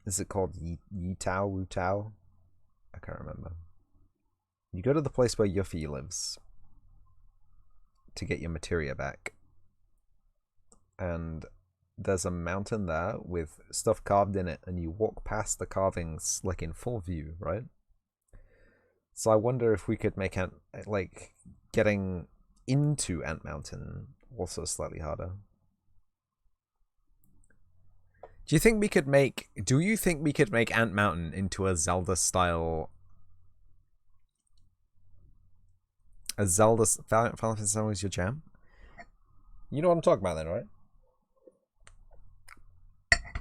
A: Is it called Yitao Wutao? I can't remember. You go to the place where Yuffie lives to get your materia back, and there's a mountain there with stuff carved in it, and you walk past the carvings like in full view, right? So I wonder if we could make like getting into Ant Mountain also slightly harder. Do you think we could make Ant Mountain into a Zelda style? A Zelda Final Fantasy VII was your jam? You know what I'm talking about then, right?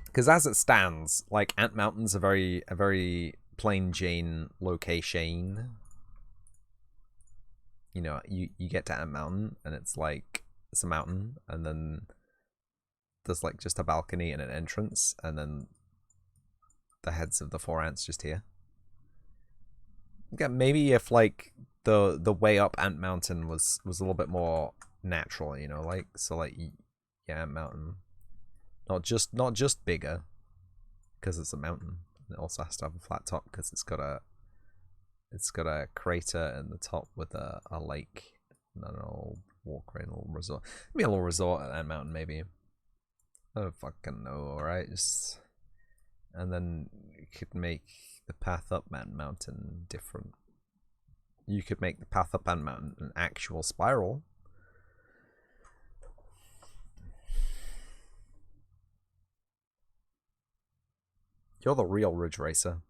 A: Because as it stands, like Ant Mountain's a very plain Jane location. You know, you get to Ant Mountain and it's like it's a mountain, and then there's like just a balcony and an entrance, and then the heads of the 4 ants just here. Yeah, maybe if like the way up Ant Mountain was a little bit more natural, you know, like so like yeah, Ant Mountain, not just bigger because it's a mountain. It also has to have a flat top because it's got a crater in the top with a lake and an old walkway and a little resort. Maybe a little resort at Ant Mountain, maybe. I don't fucking know, alright? Just... And then you could make the path up Ant Mountain different. You could make the path up Ant Mountain an actual spiral. You're the real Ridge Racer.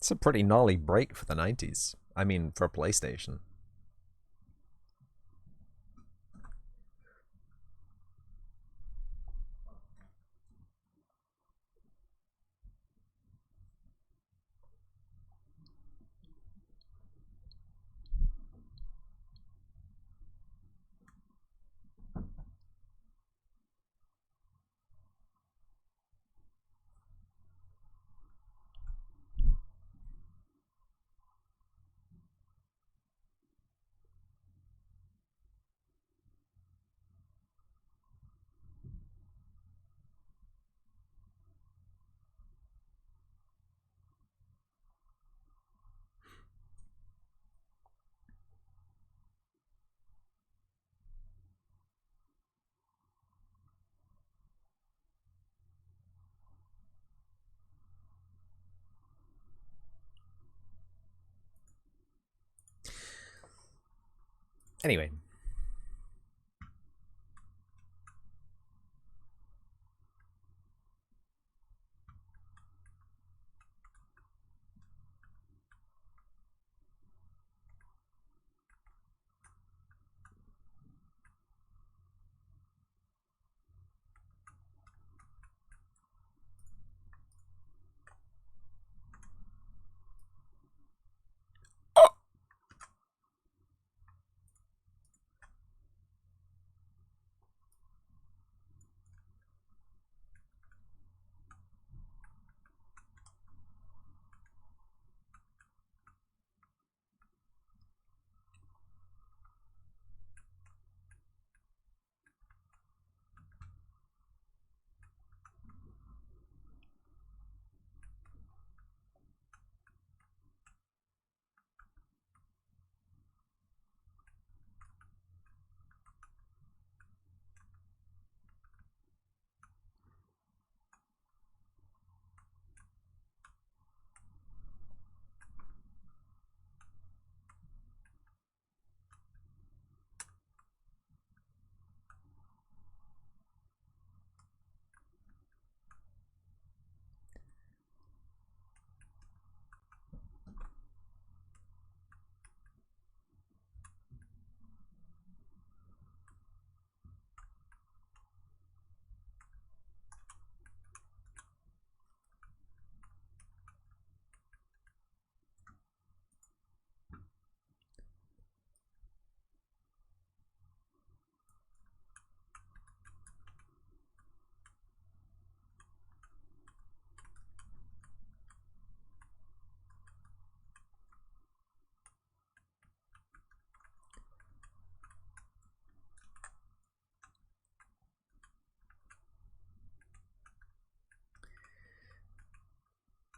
A: It's a pretty gnarly break for the 90s. I mean, for a PlayStation. Anyway.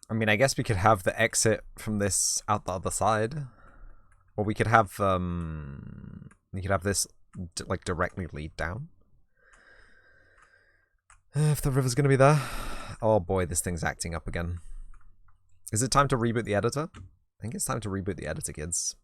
A: I mean, I guess we could have the exit from this out the other side. Or we could have this like directly lead down. If the river's gonna be there. Oh boy, this thing's acting up again. Is it time to reboot the editor? I think it's time to reboot the editor, kids.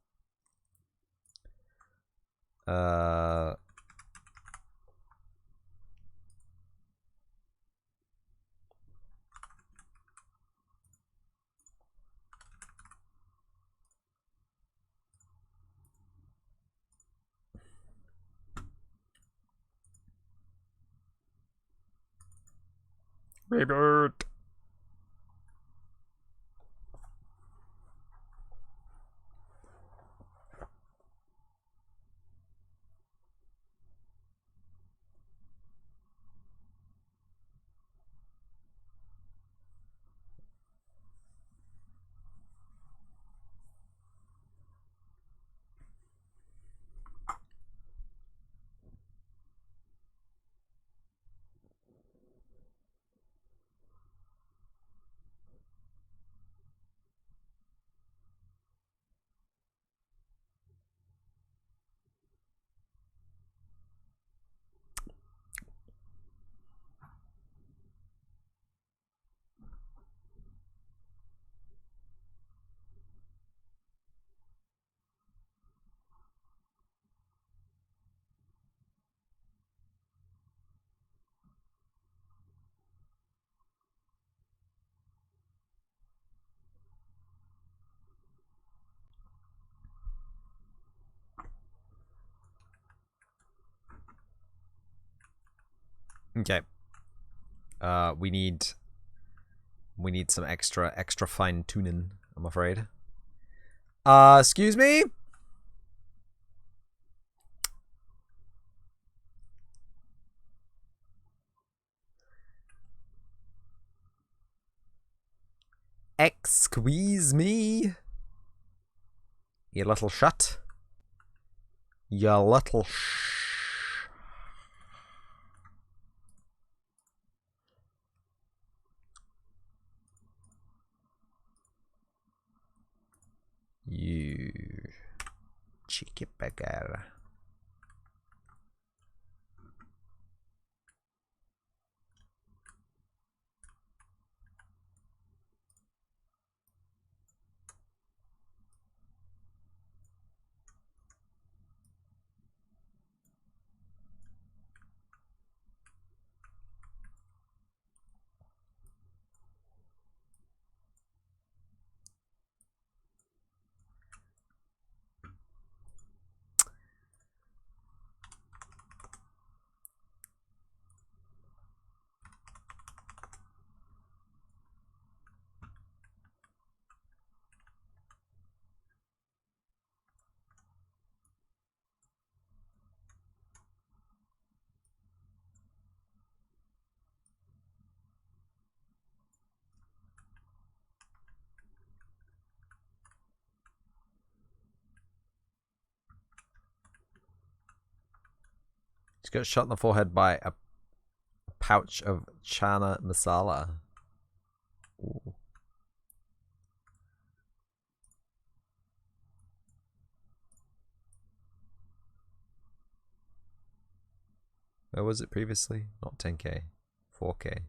A: Reboot. Okay. We need some extra fine tuning, I'm afraid. Excuse me? Excuse me? You little shut. You little You cheeky beggar. Just got shot in the forehead by a pouch of chana masala. Ooh. Where was it previously? Not 10k. 4k.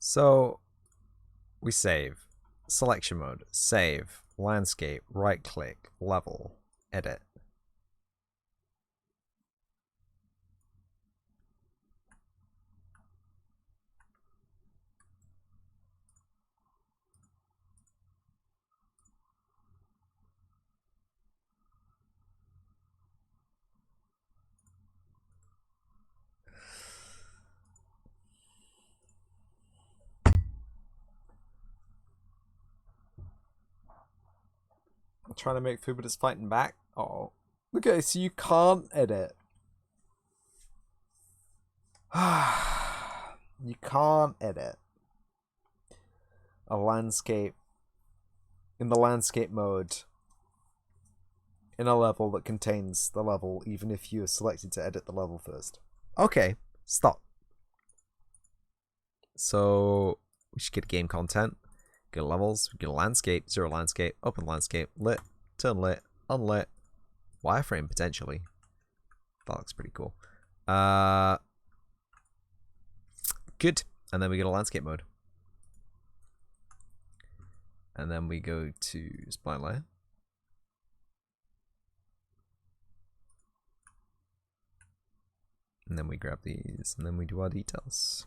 A: So we save. Selection mode. Save. Landscape. Right click. Level. Edit. I'm trying to make food, but it's fighting back. Oh. Okay, so you can't edit. You can't edit a landscape in the landscape mode in a level that contains the level, even if you are selected to edit the level first. Okay, stop. So we should get game content, get levels, get a landscape, zero landscape, open landscape, lit, turn lit, unlit, wireframe potentially. That looks pretty cool. Good. And then we get a landscape mode. And then we go to spline layer. And then we grab these, and then we do our details.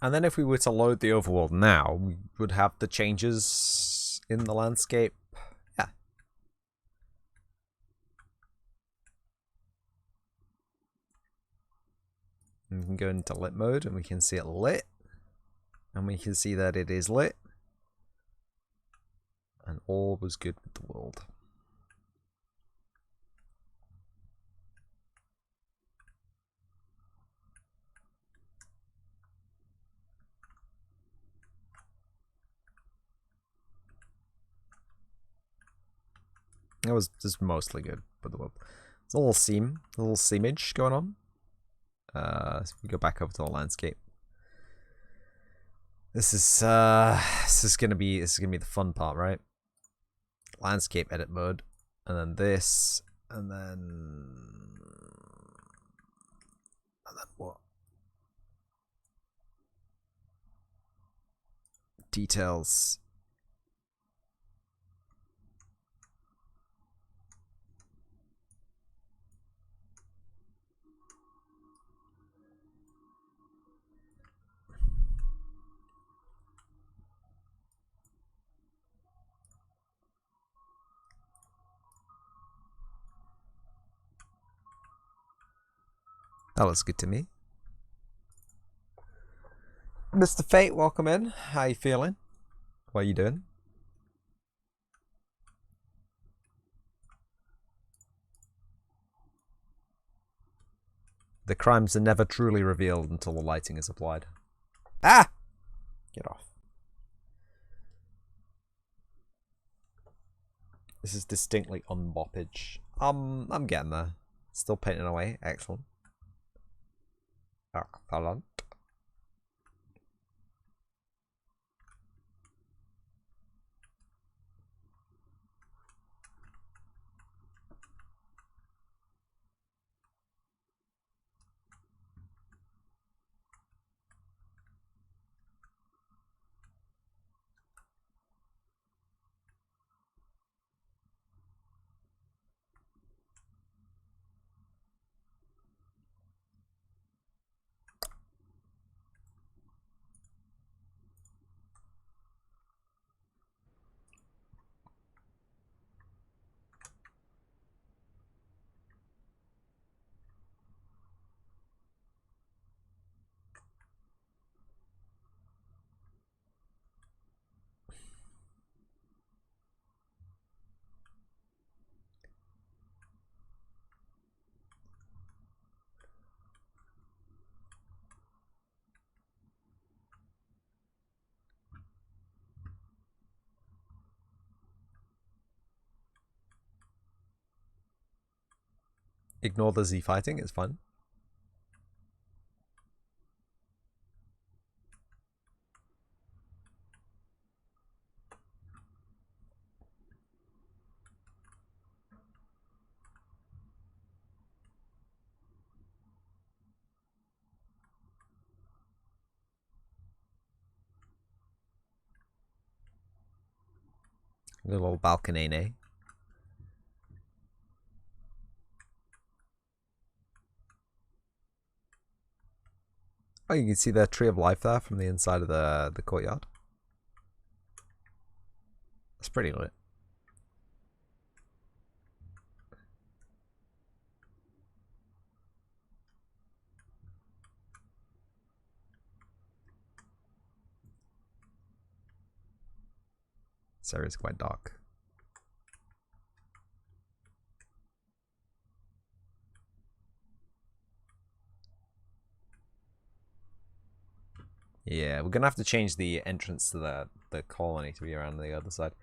A: And then if we were to load the overworld now, we would have the changes in the landscape. Yeah. And we can go into lit mode and we can see it lit. And we can see that it is lit. And all was good with the world. It was just mostly good for the world. There's a little seamage going on. So we go back over to the landscape. This is gonna be the fun part, right? Landscape edit mode, and then this, and then what? Details. That looks good to me. Mr. Fate, welcome in. How you feeling? What are you doing? The crimes are never truly revealed until the lighting is applied. Ah! Get off. This is distinctly unboppage. I'm getting there. Still painting away. Excellent. Excellent. Ignore the Z fighting, it's fun. A little balcony. Oh, you can see the tree of life there from the inside of the courtyard. That's pretty lit. This area is quite dark. Yeah, we're gonna have to change the entrance to the colony to be around the other side.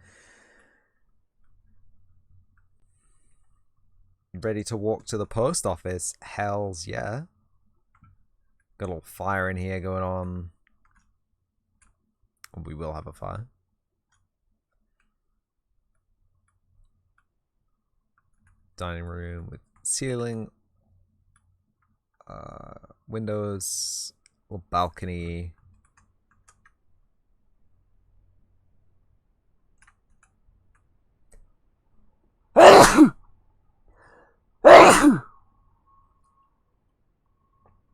A: Ready to walk to the post office? Hells yeah. Got a little fire in here going on. We will have a fire. Dining room with ceiling, windows, little balcony.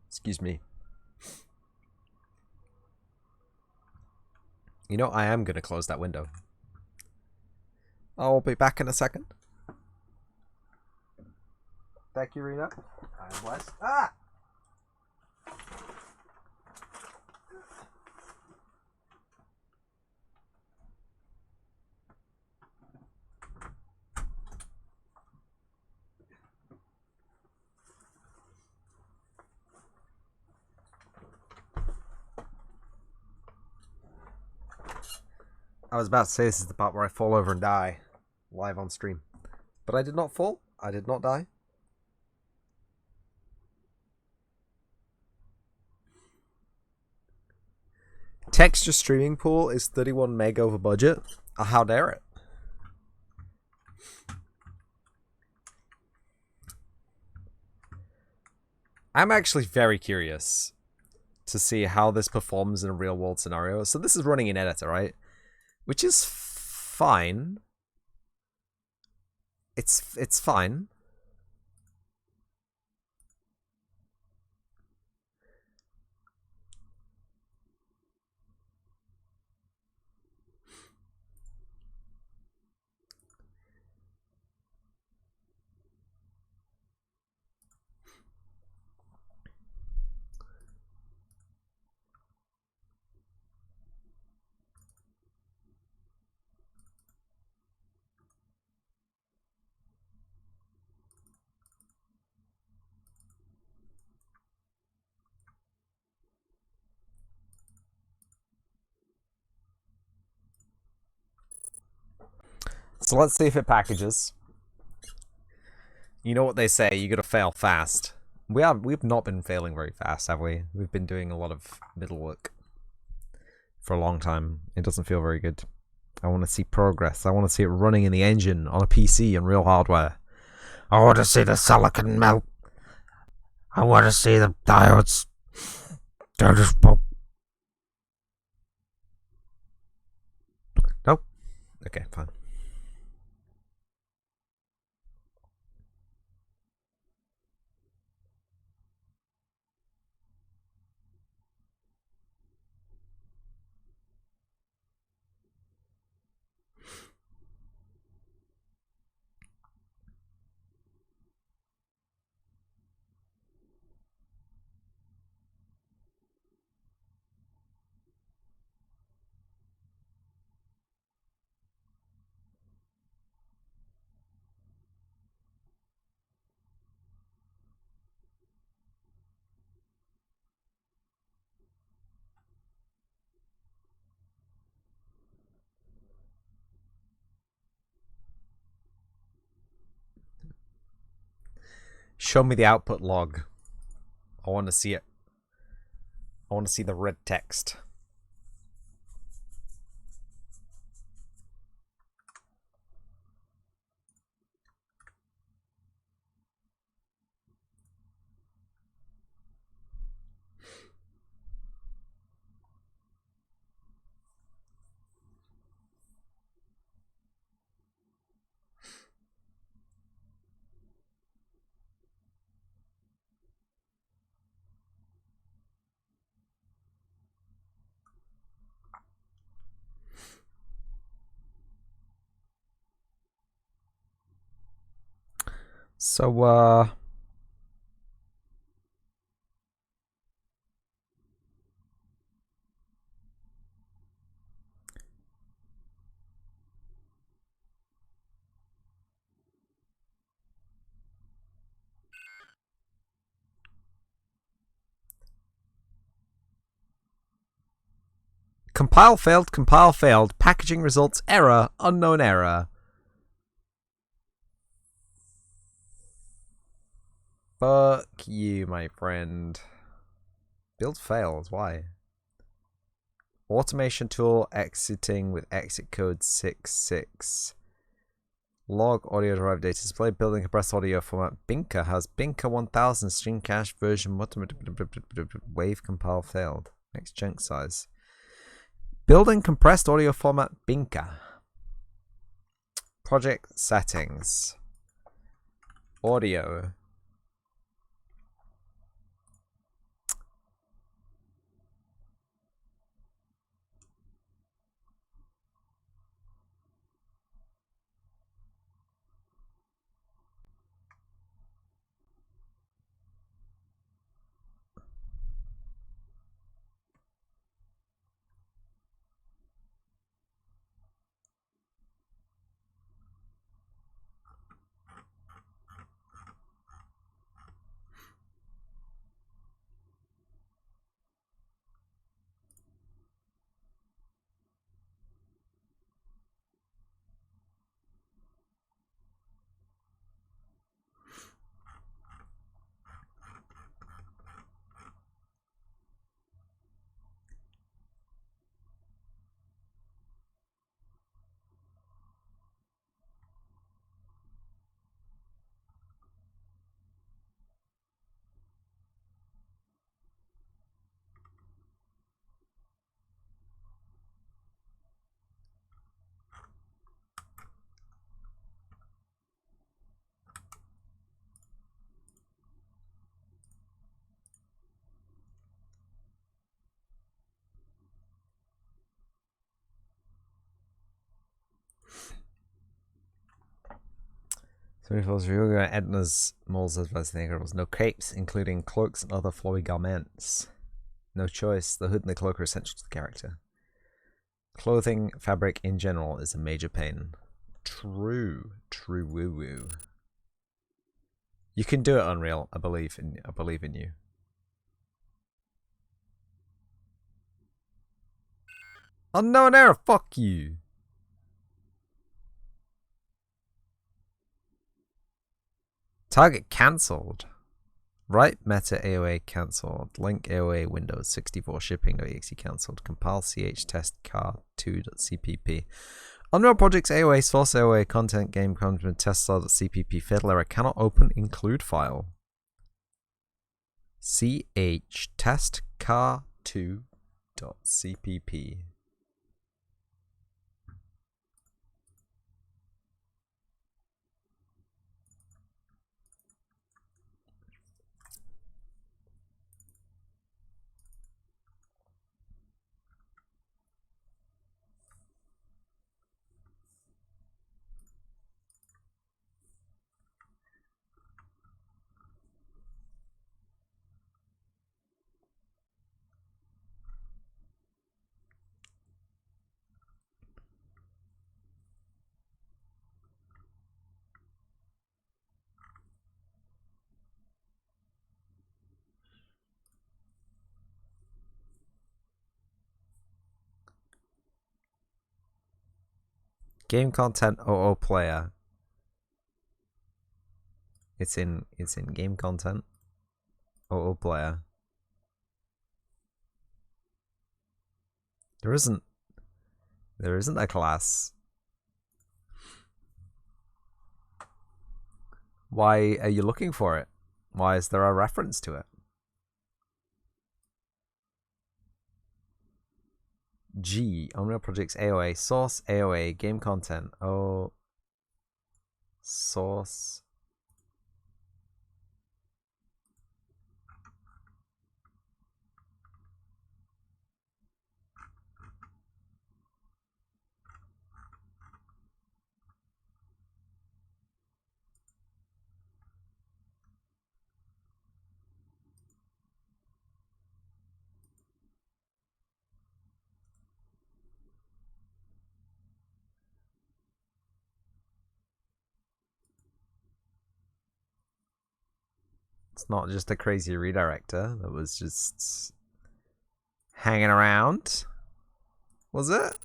A: Excuse me. You know, I am going to close that window. I'll be back in a second. Thank you, Rena. I'm blessed. Ah! I was about to say this is the part where I fall over and die. Live on stream. But I did not fall. I did not die. Texture streaming pool is 31 meg over budget. How dare it? I'm actually very curious to see how this performs in a real world scenario. So this is running in editor, right? Which is fine. It's fine. So let's see if it packages. You know what they say, you gotta fail fast. We've not been failing very fast, have we? We've been doing a lot of middle work for a long time. It doesn't feel very good. I want to see progress. I want to see it running in the engine on a PC and real hardware. I want to see the silicon melt. I want to see the diodes. They're just... Nope. Okay, fine. Show me the output log. I want to see it. I want to see the red text. So, compile failed, packaging results error, unknown error. Fuck you, my friend. Build fails, why? Automation tool exiting with exit code 66. Log audio derived data display building compressed audio format. Binker has Binker 1000 string cache version. Wave compile failed. Next chunk size. Building compressed audio format. Binker. Project settings. Audio. 24's Ryuga Edna's moles advice was no capes, including cloaks and other flowy garments. No choice, the hood and the cloak are essential to the character. Clothing, fabric in general is a major pain. True woo woo. You can do it, Unreal. I believe in you. Unknown error, fuck you. Target cancelled. Right meta AOA cancelled. Link AOA Windows 64 shipping.exe cancelled. Compile ch test car2.cpp. Unreal Project's AOA source AOA content game content test style.cpp fatal error cannot open include file. ch test car2.cpp. Game content OO player. It's in game content OO player. There isn't a class. Why are you looking for it? Why is there a reference to it? G, Unreal Project's AOA, source AOA, game content, oh, source. It's not just a crazy redirector that was just hanging around, was it?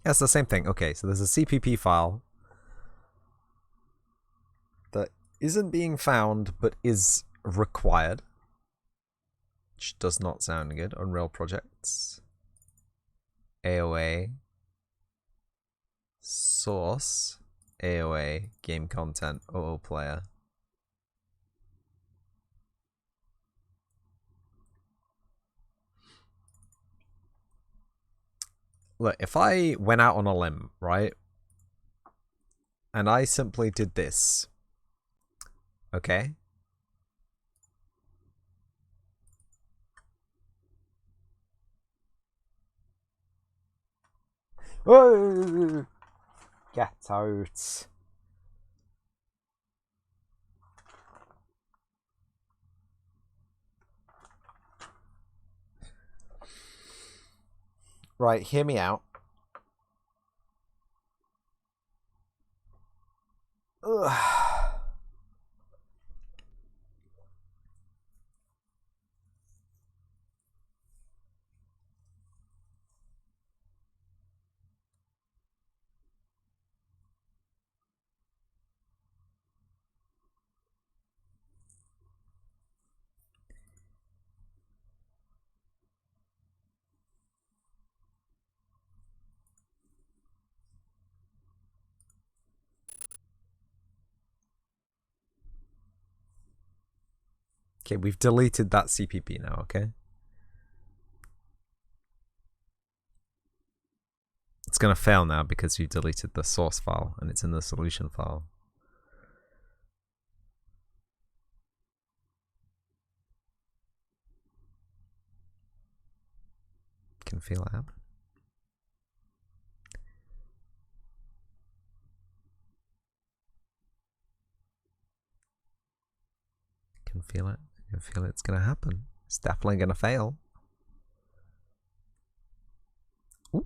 A: Yeah, it's the same thing. Okay, so there's a CPP file that isn't being found but is required, which does not sound good. Unreal Projects, AOA, source, AOA, game content, OO player. Look, if I went out on a limb, right, and I simply did this, okay? Oh, get out. Right, hear me out. Ugh. Okay, we've deleted that CPP now, okay? It's going to fail now because you deleted the source file and it's in the solution file. Can feel it happen. Can feel it. You can feel it's going to happen. It's definitely going to fail. Ooh.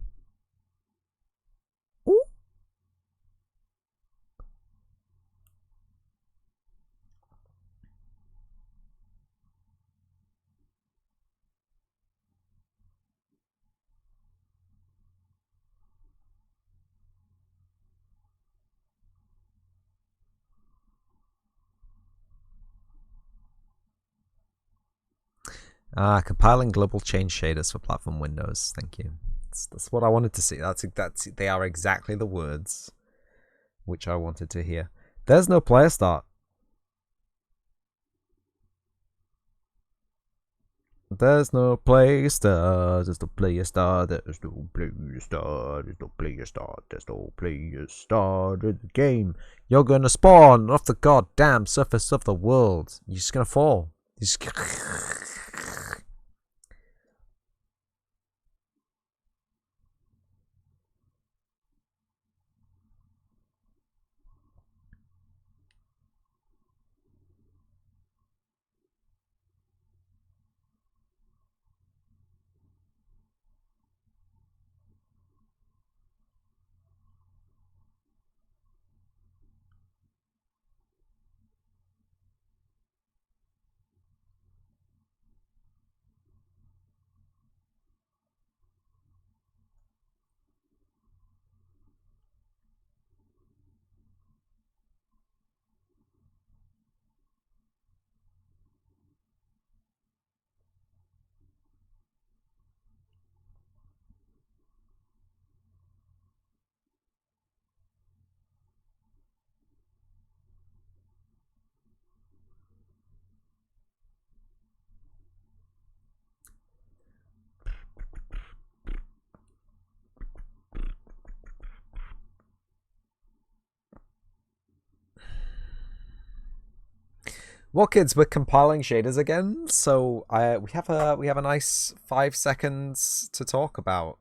A: Ooh. Compiling global change shaders for platform windows. Thank you. That's what I wanted to see. That's they are exactly the words which I wanted to hear. There's no player start. There's no player start. There's no player start. There's no player start. There's no player start. There's no player start in the game. You're gonna spawn off the goddamn surface of the world. You're just gonna fall. You're just Well, kids, we're compiling shaders again, so we have a nice 5 seconds to talk about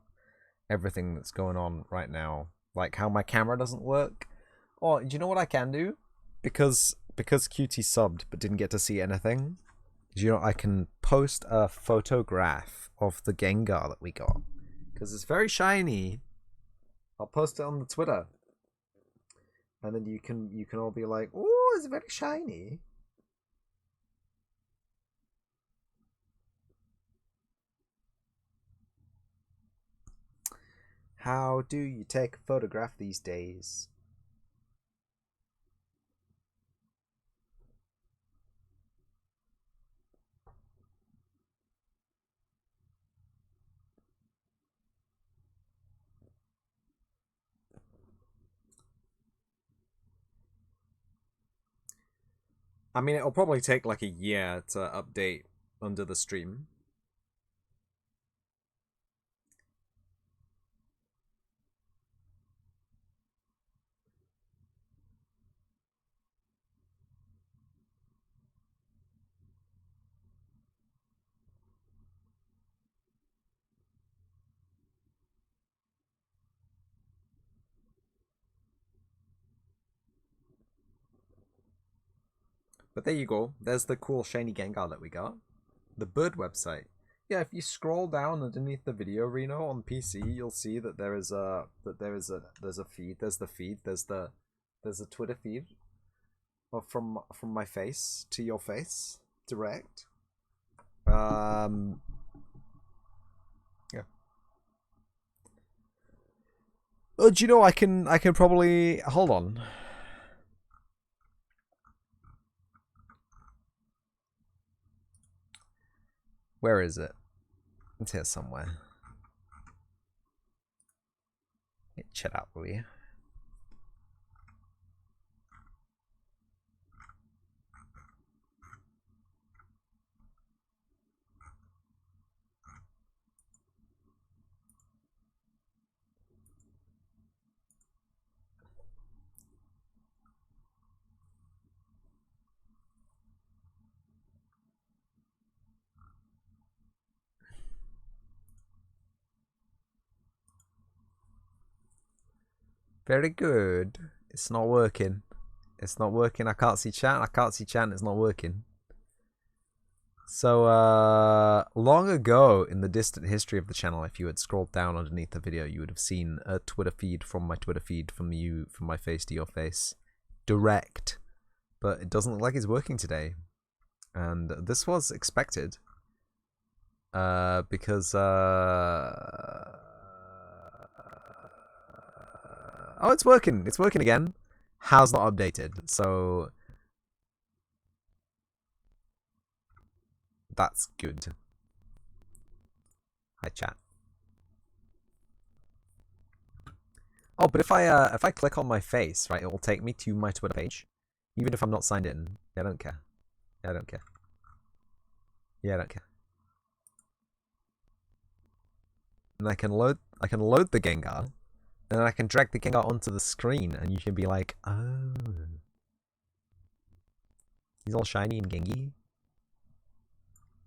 A: everything that's going on right now, like how my camera doesn't work. Or do you know what I can do? Because QT subbed but didn't get to see anything. Do you know I can post a photograph of the Gengar that we got because it's very shiny. I'll post it on the Twitter, and then you can all be like, "Oh, it's very shiny." How do you take a photograph these days? I mean, it'll probably take like a year to update under the stream. But there you go. There's the cool shiny Gengar that we got. The bird website. Yeah, if you scroll down underneath the video, Reno, on PC, you'll see that there's a feed. There's the feed. There's a Twitter feed from my face to your face, direct. Yeah. Oh, do you know I can probably hold on. Where is it? It's here somewhere. Chat out, will you? Very good. It's not working. It's not working. I can't see chat. I can't see chat. It's not working. So, long ago in the distant history of the channel, if you had scrolled down underneath the video, you would have seen a Twitter feed from my Twitter feed from my face to your face. Direct. But it doesn't look like it's working today. And this was expected. Because, oh, it's working. It's working again. Has not updated. So that's good. Hi, chat. Oh, but if I click on my face, right, it will take me to my Twitter page, even if I'm not signed in. Yeah, I don't care. Yeah, I don't care. Yeah, I don't care. And I can load the Gengar, and then I can drag the Gengar onto the screen, and you can be like, oh, he's all shiny and gengy.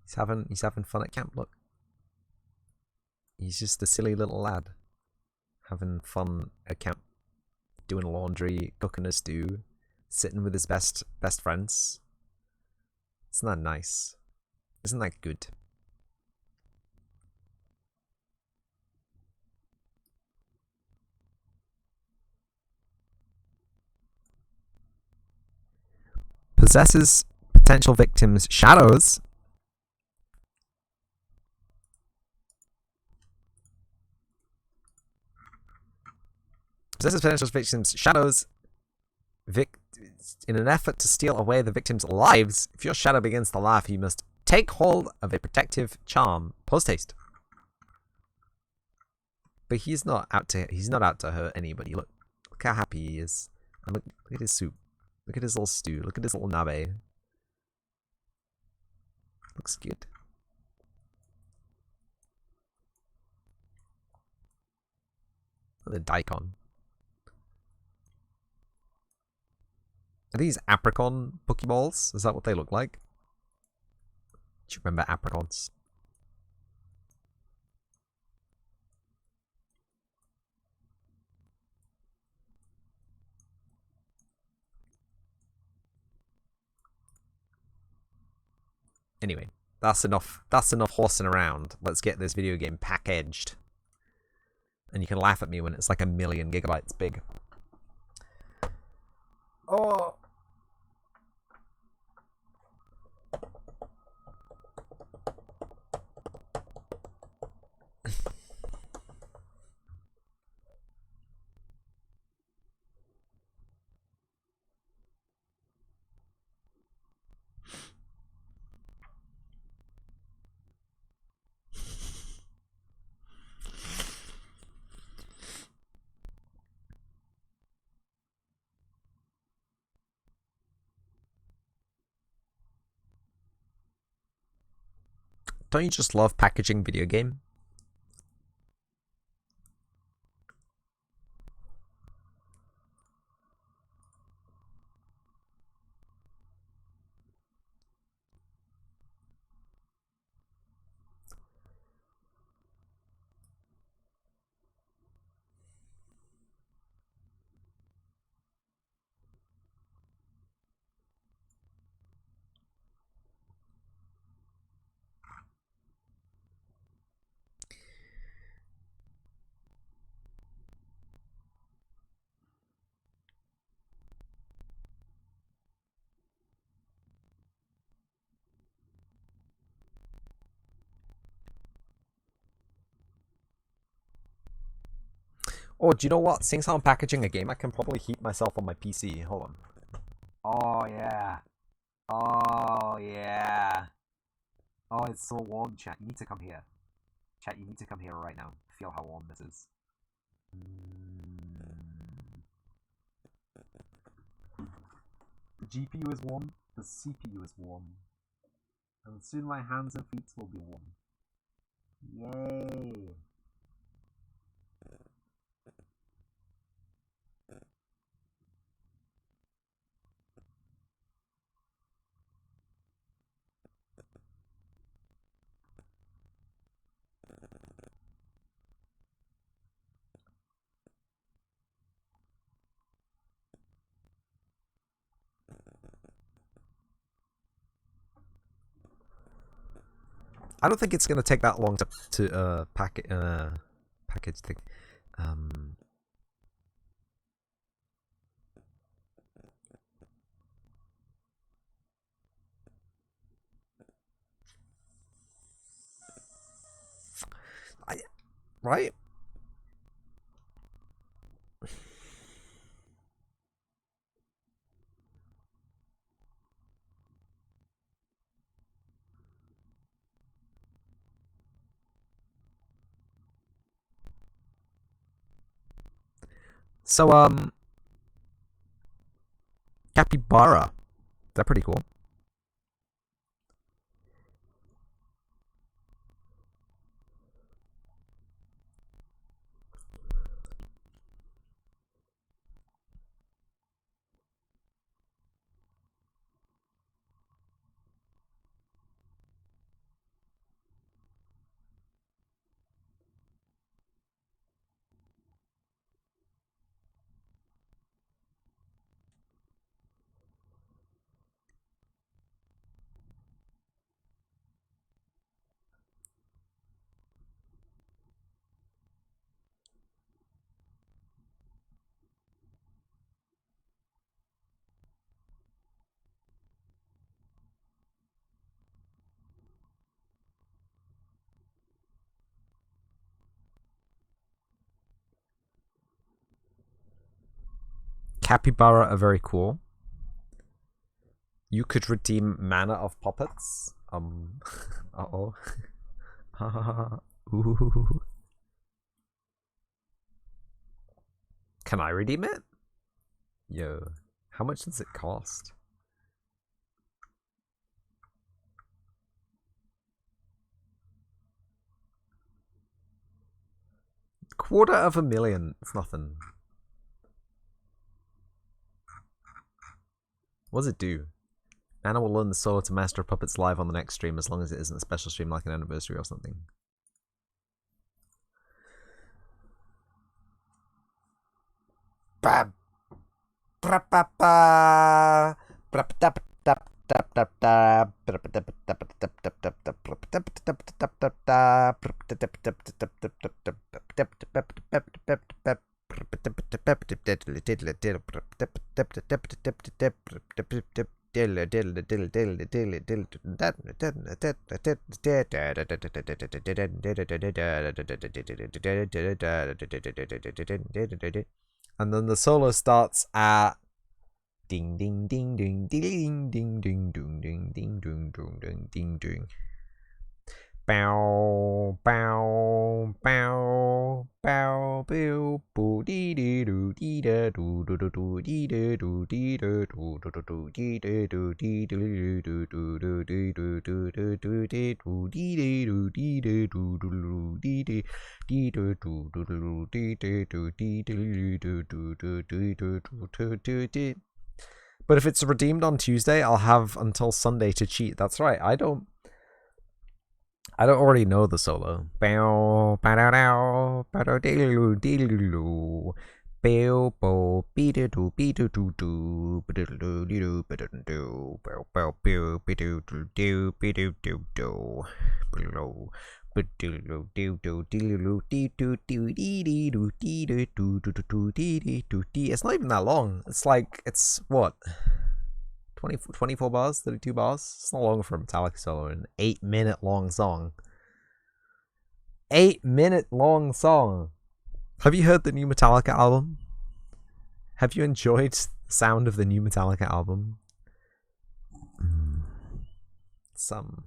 A: He's having fun at camp. Look, he's just a silly little lad, having fun at camp, doing laundry, cooking a stew, sitting with his best friends. Isn't that nice? Isn't that good? Possesses potential victims' shadows. Possesses potential victims' shadows. In an effort to steal away the victim's lives, if your shadow begins to laugh, you must take hold of a protective charm. Post haste. But he's not out to hurt anybody. Look how happy he is. And look at his soup. Look at his little stew. Look at his little nabe. Looks good. The daikon. Are these apricot Pokeballs? Is that what they look like? Do you remember apricots? Anyway, that's enough horsing around. Let's get this video game packaged. And you can laugh at me when it's like 1,000,000 gigabytes big. Oh. Don't you just love packaging video game? Oh, do you know what? Since I'm packaging a game, I can probably heat myself on my PC. Hold on. Oh, yeah. Oh, yeah. Oh, it's so warm, chat. You need to come here. Chat, you need to come here right now. Feel how warm this is. The GPU is warm. The CPU is warm. And soon my hands and feet will be warm. Yay! I don't think it's gonna take that long to package thing. Um, right? So capybara. They're pretty cool. Capybara are very cool. You could redeem mana of puppets. Uh oh. Ooh. Can I redeem it? Yo, how much does it cost? $250,000. It's nothing. What does it do? Anna will learn the solo to master puppets live on the next stream as long as it isn't a special stream like an anniversary or something. Bab. And then the solo starts at ding ding ding ding ding ding ding ding ding ding ding ding ding ding. Bow bow bow bow bow boo dee dee doo dee da doo doo doo doo dee da doo dee da doo doo doo doo dee da doo dee doo doo doo doo dee doo doo doo doo dee doo dee dee doo dee da doo doo doo dee dee dee da doo doo doo dee da doo dee doo doo doo doo dee doo doo doo dee. But if it's redeemed on Tuesday, I'll have until Sunday to cheat. That's right. I don't already know the solo. Bow, ba-da-dow, ba-da-diddle-doo, bow, bow, be-do-doo, be-do-doo-doo, ba-diddle-doo-doo, ba-diddle-doo, bow, bow, bow, be-do-doo-doo, be-do-doo-doo, below. It's not even that long. It's like, it's what? 24 bars, 32 bars. It's not long for a Metallica solo. An 8-minute long song. 8-minute long song. Have you heard the new Metallica album? Have you enjoyed the sound of the new Metallica album? It's not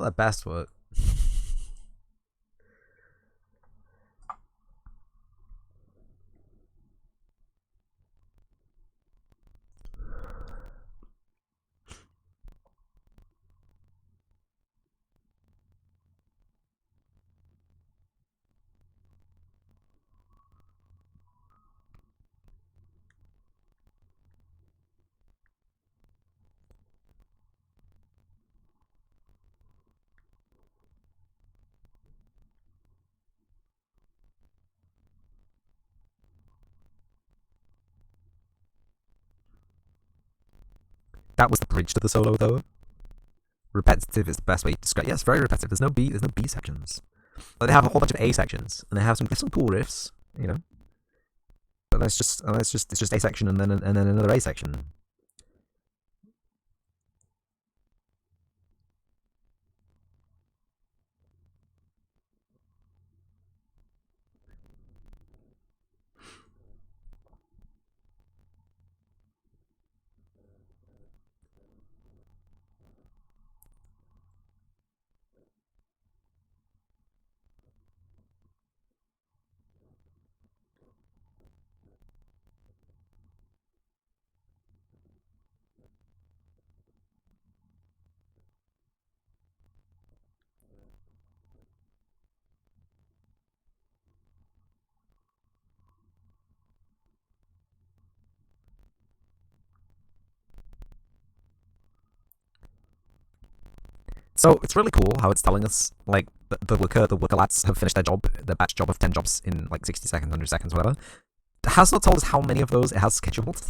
A: their best work. That was the bridge to the solo, though. Repetitive is the best way to describe. Yes, very repetitive. There's no B sections. But they have a whole bunch of A sections, and they have some cool riffs, you know. But it's just A section and then another A section. So it's really cool how it's telling us, like, the worker lads have finished their job, their batch job of 10 jobs in like 60 seconds, 100 seconds, whatever. It has not told us how many of those it has scheduled.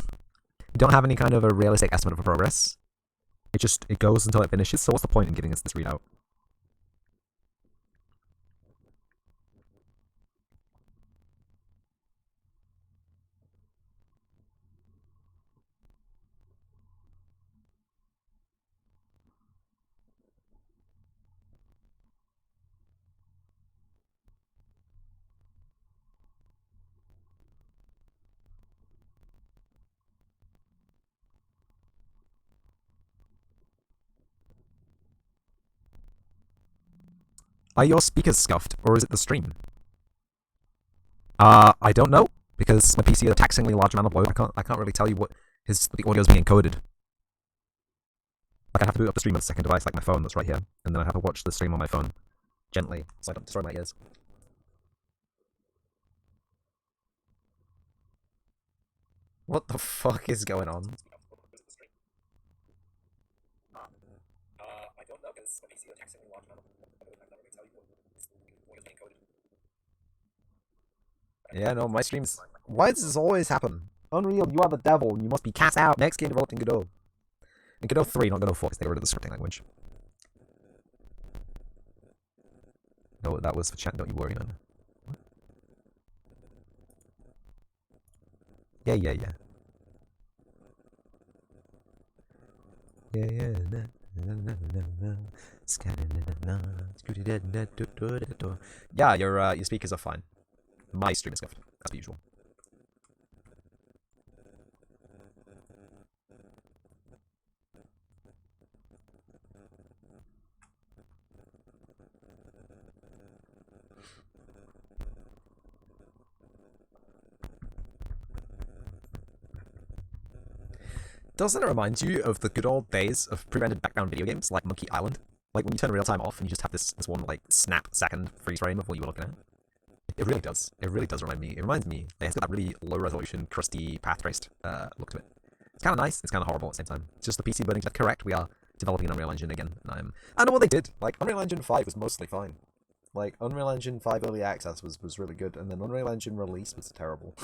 A: We don't have any kind of a realistic estimate of progress. It goes until it finishes, so what's the point in giving us this readout? Are your speakers scuffed, or is it the stream? I don't know, because my PC has a taxingly large amount of load. I can't really tell you what the audio is being encoded. Like, I have to boot up the stream on a second device, like my phone that's right here, and then I have to watch the stream on my phone gently, so I don't destroy my ears. What the fuck is going on? I don't know, because my PC has a taxingly large amount of load. I can't really tell you what audio is being encoded. Yeah, no, my streams. Why does this always happen? Unreal, you are the devil, and you must be cast out. Next game developed in Godot. In Godot 3, not Godot 4, because they got rid of the scripting language. No, that was for chat, don't you worry, man. Yeah. Yeah, your speakers are fine. My stream is scuffed, as usual. Doesn't it remind you of the good old days of pre-rendered background video games like Monkey Island? Like when you turn real time off and you just have this one like snap second freeze frame of what you were looking at. It really does. It really does remind me. It reminds me. It's got that really low resolution, crusty, path traced look to it. It's kind of nice. It's kind of horrible at the same time. It's just the PC burning. Correct. We are developing an Unreal Engine again, and I know what they did. Like Unreal Engine 5 was mostly fine. Like Unreal Engine 5 early access was really good, and then Unreal Engine release was terrible.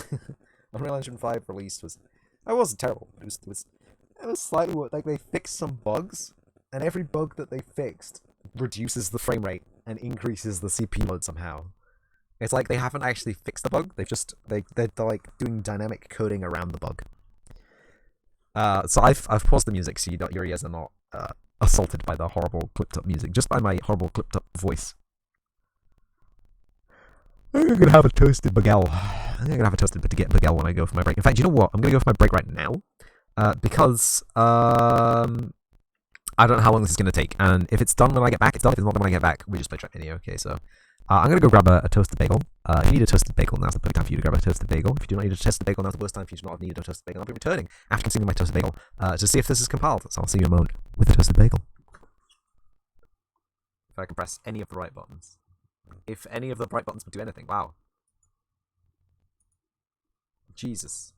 A: Unreal Engine 5 release was. It wasn't terrible. It was slightly like they fixed some bugs, and every bug that they fixed reduces the frame rate and increases the CPU load somehow. It's like they haven't actually fixed the bug. They're like doing dynamic coding around the bug. So I've paused the music so your ears are not assaulted by the horrible clipped up music, just by my horrible clipped up voice. I'm gonna have a toasted bagel. I'm gonna have a toasted bagel when I go for my break. In fact, you know what? I'm gonna go for my break right now. Because I don't know how long this is going to take, and if it's done when I get back, it's done. If it's not when I get back, we just play track video. Okay, so I'm going to go grab a toasted bagel. If you need a toasted bagel, now's the perfect time for you to grab a toasted bagel. If you do not need a toasted bagel, now's the worst time for you to not have needed a toasted bagel. I'll be returning after consuming my toasted bagel to see if this is compiled. So I'll see you in a moment with the toasted bagel. If I can press any of the right buttons. If any of the right buttons would do anything. Wow. Jesus.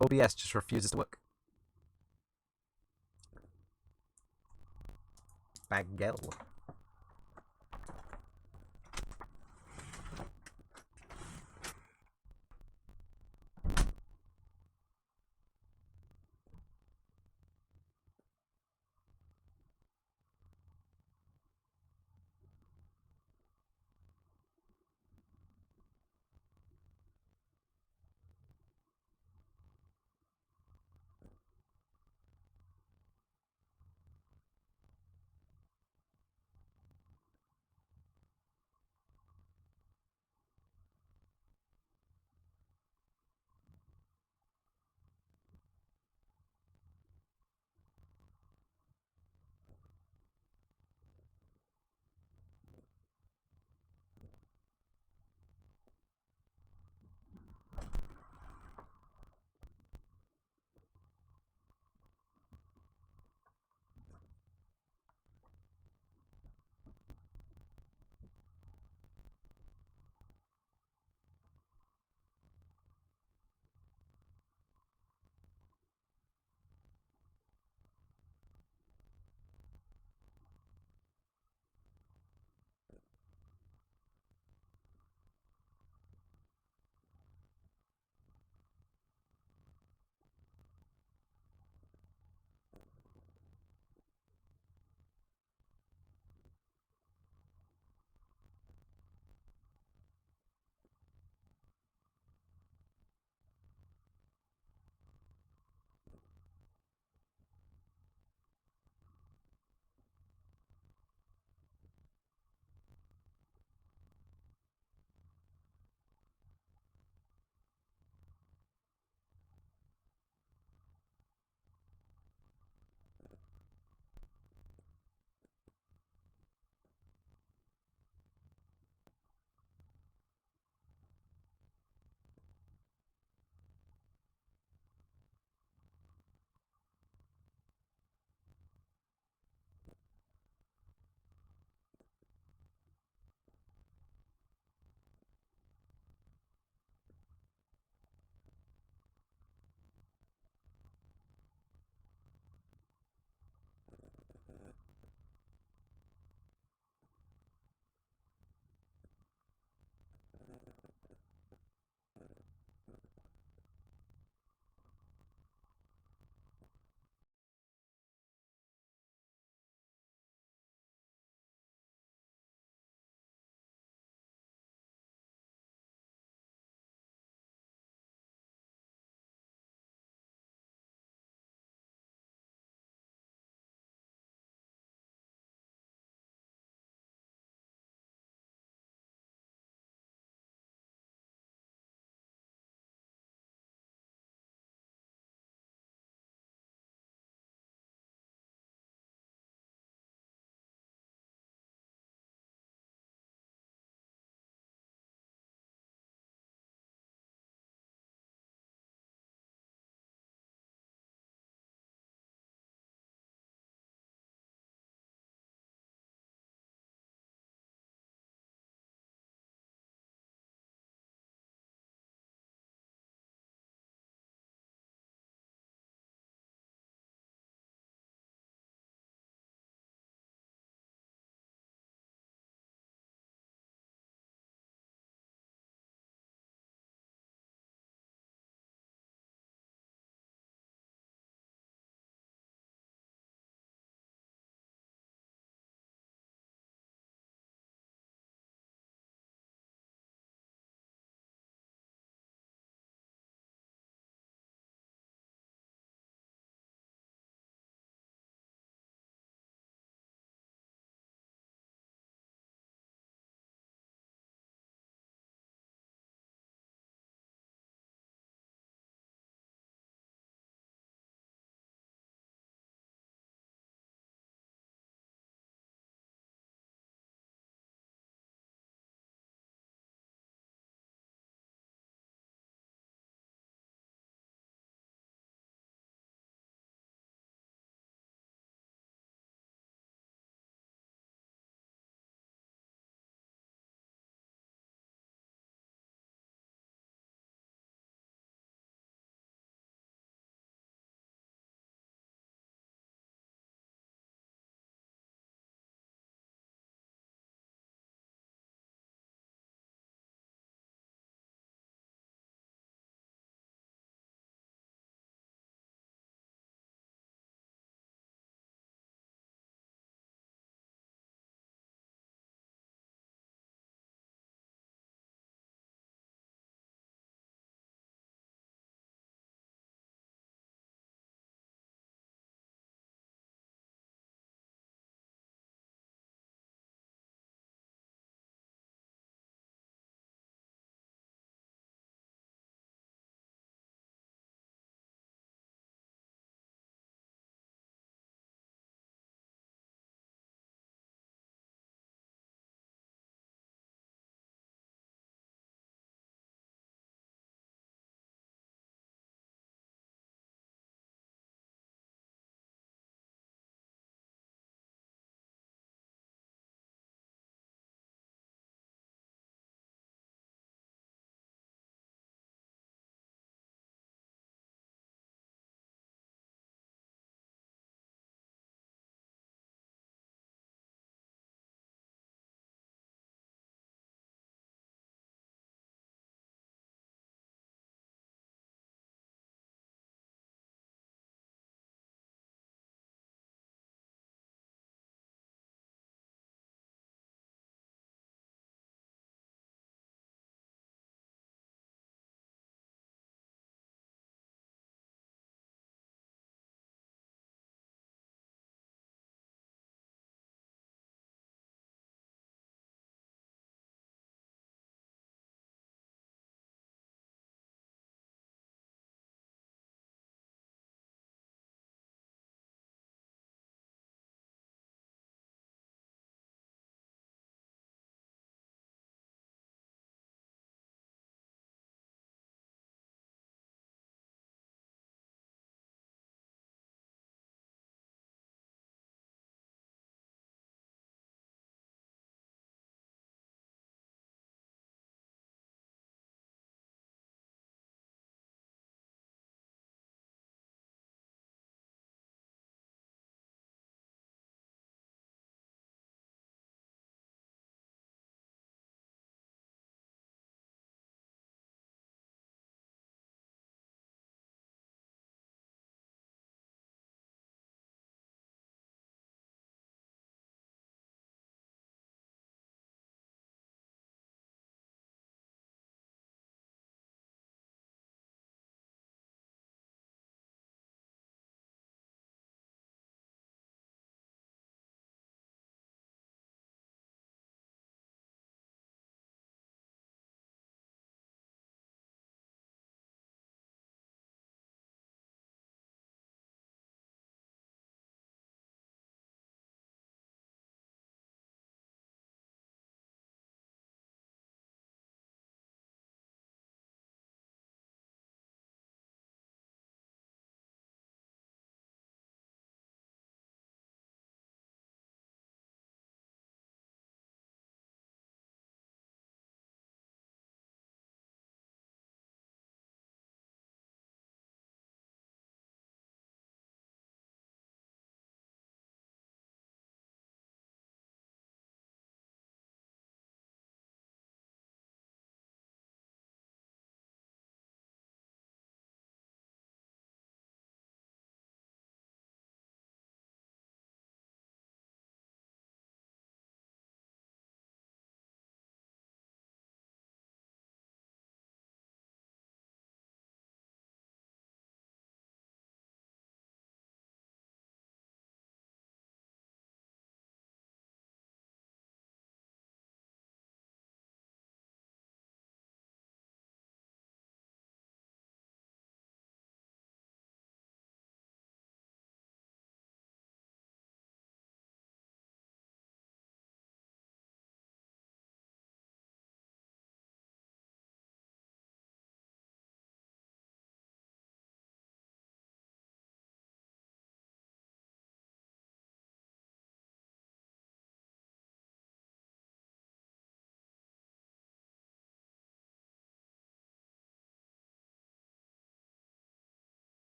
A: OBS just refuses to work. Bagel.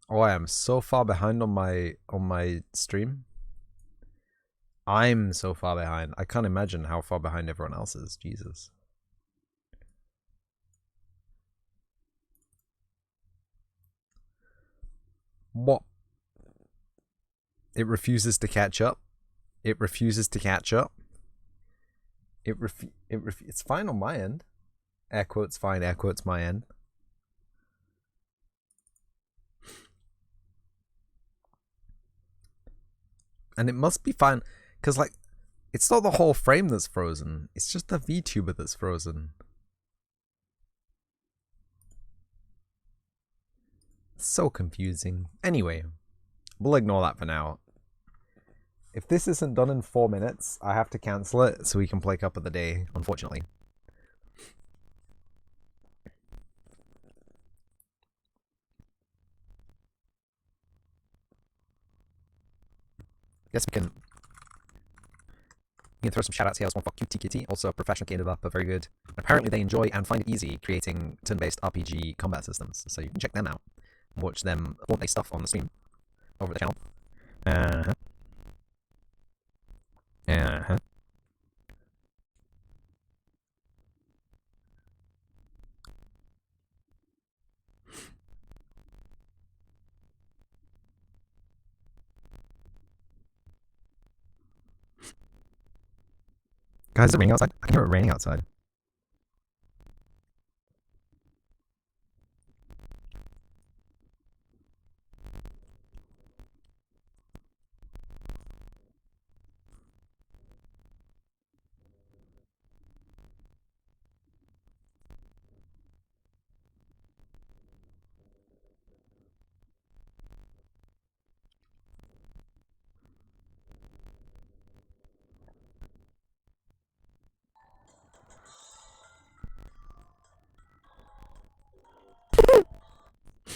A: Oh, I am so far behind on my stream. I'm so far behind. I can't imagine how far behind everyone else is. Jesus. What? It refuses to catch up. It refuses to catch up. It's fine on my end. Air quotes fine, air quotes my end. And it must be fine, because, like, it's not the whole frame that's frozen. It's just the VTuber that's frozen. So confusing. Anyway, we'll ignore that for now. If this isn't done in 4 minutes, I have to cancel it so we can play Cup of the Day, unfortunately. Guess we can throw some shoutouts here. One for Cutie Kitty, also a professional game developer, very good. Apparently they enjoy and find it easy creating turn-based RPG combat systems, so you can check them out. Watch them play stuff on the stream over the channel. Guys, is it raining outside? I can hear it raining outside.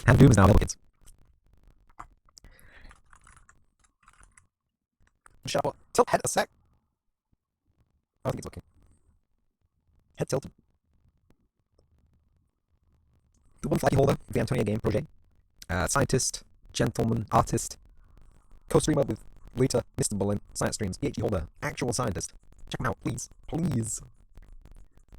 A: And Doom is now level kids. Shut up. Tilt head a sec. I don't think it's okay. Head tilted. The one flag holder of the Antonia game project. Scientist, gentleman, artist, co-streamer with later Mr. Berlin, science streams, PhD holder, actual scientist. Check them out, please. Please.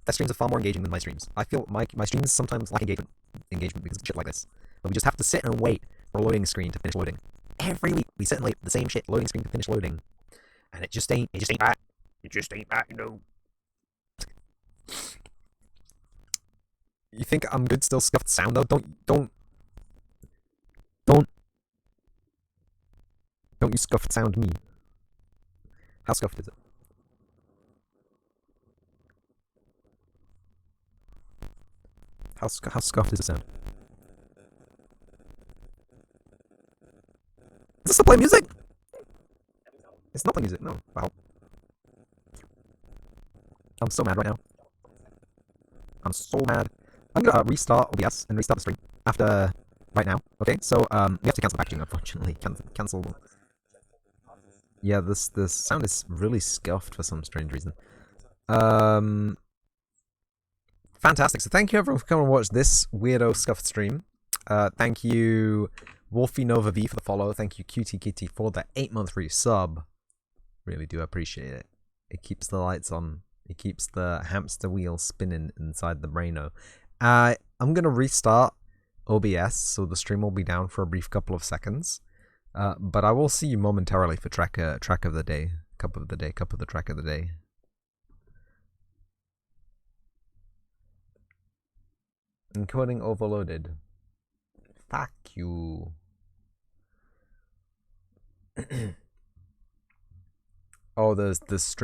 A: Their streams are far more engaging than my streams. I feel my streams sometimes lack engagement because of shit like this. But we just have to sit and wait for a loading screen to finish loading. Every week we sit and wait for the same shit loading screen to finish loading. And it just ain't that. It just ain't that, you know. You think I'm good still scuffed sound though? Don't you scuffed sound me. How scuffed is it? How scuffed is the sound? Is this still playing music? It's not playing music, no. Wow. I'm so mad right now. I'm so mad. I'm gonna restart OBS and restart the stream after right now. Okay, so we have to cancel packaging, unfortunately. Cancel. Yeah, this sound is really scuffed for some strange reason. Fantastic. So thank you everyone for coming and watch this weirdo scuffed stream. Thank you Wolfie Nova V for the follow. Thank you Cutie Kitty for the 8-month free sub. Really do appreciate it. It keeps the lights on. It keeps the hamster wheel spinning inside the braino. I'm gonna restart OBS, so the stream will be down for a brief couple of seconds. But I will see you momentarily for track of the day, cup of the track of the day. Encoding overloaded. Fuck you. Oh, there's the stream.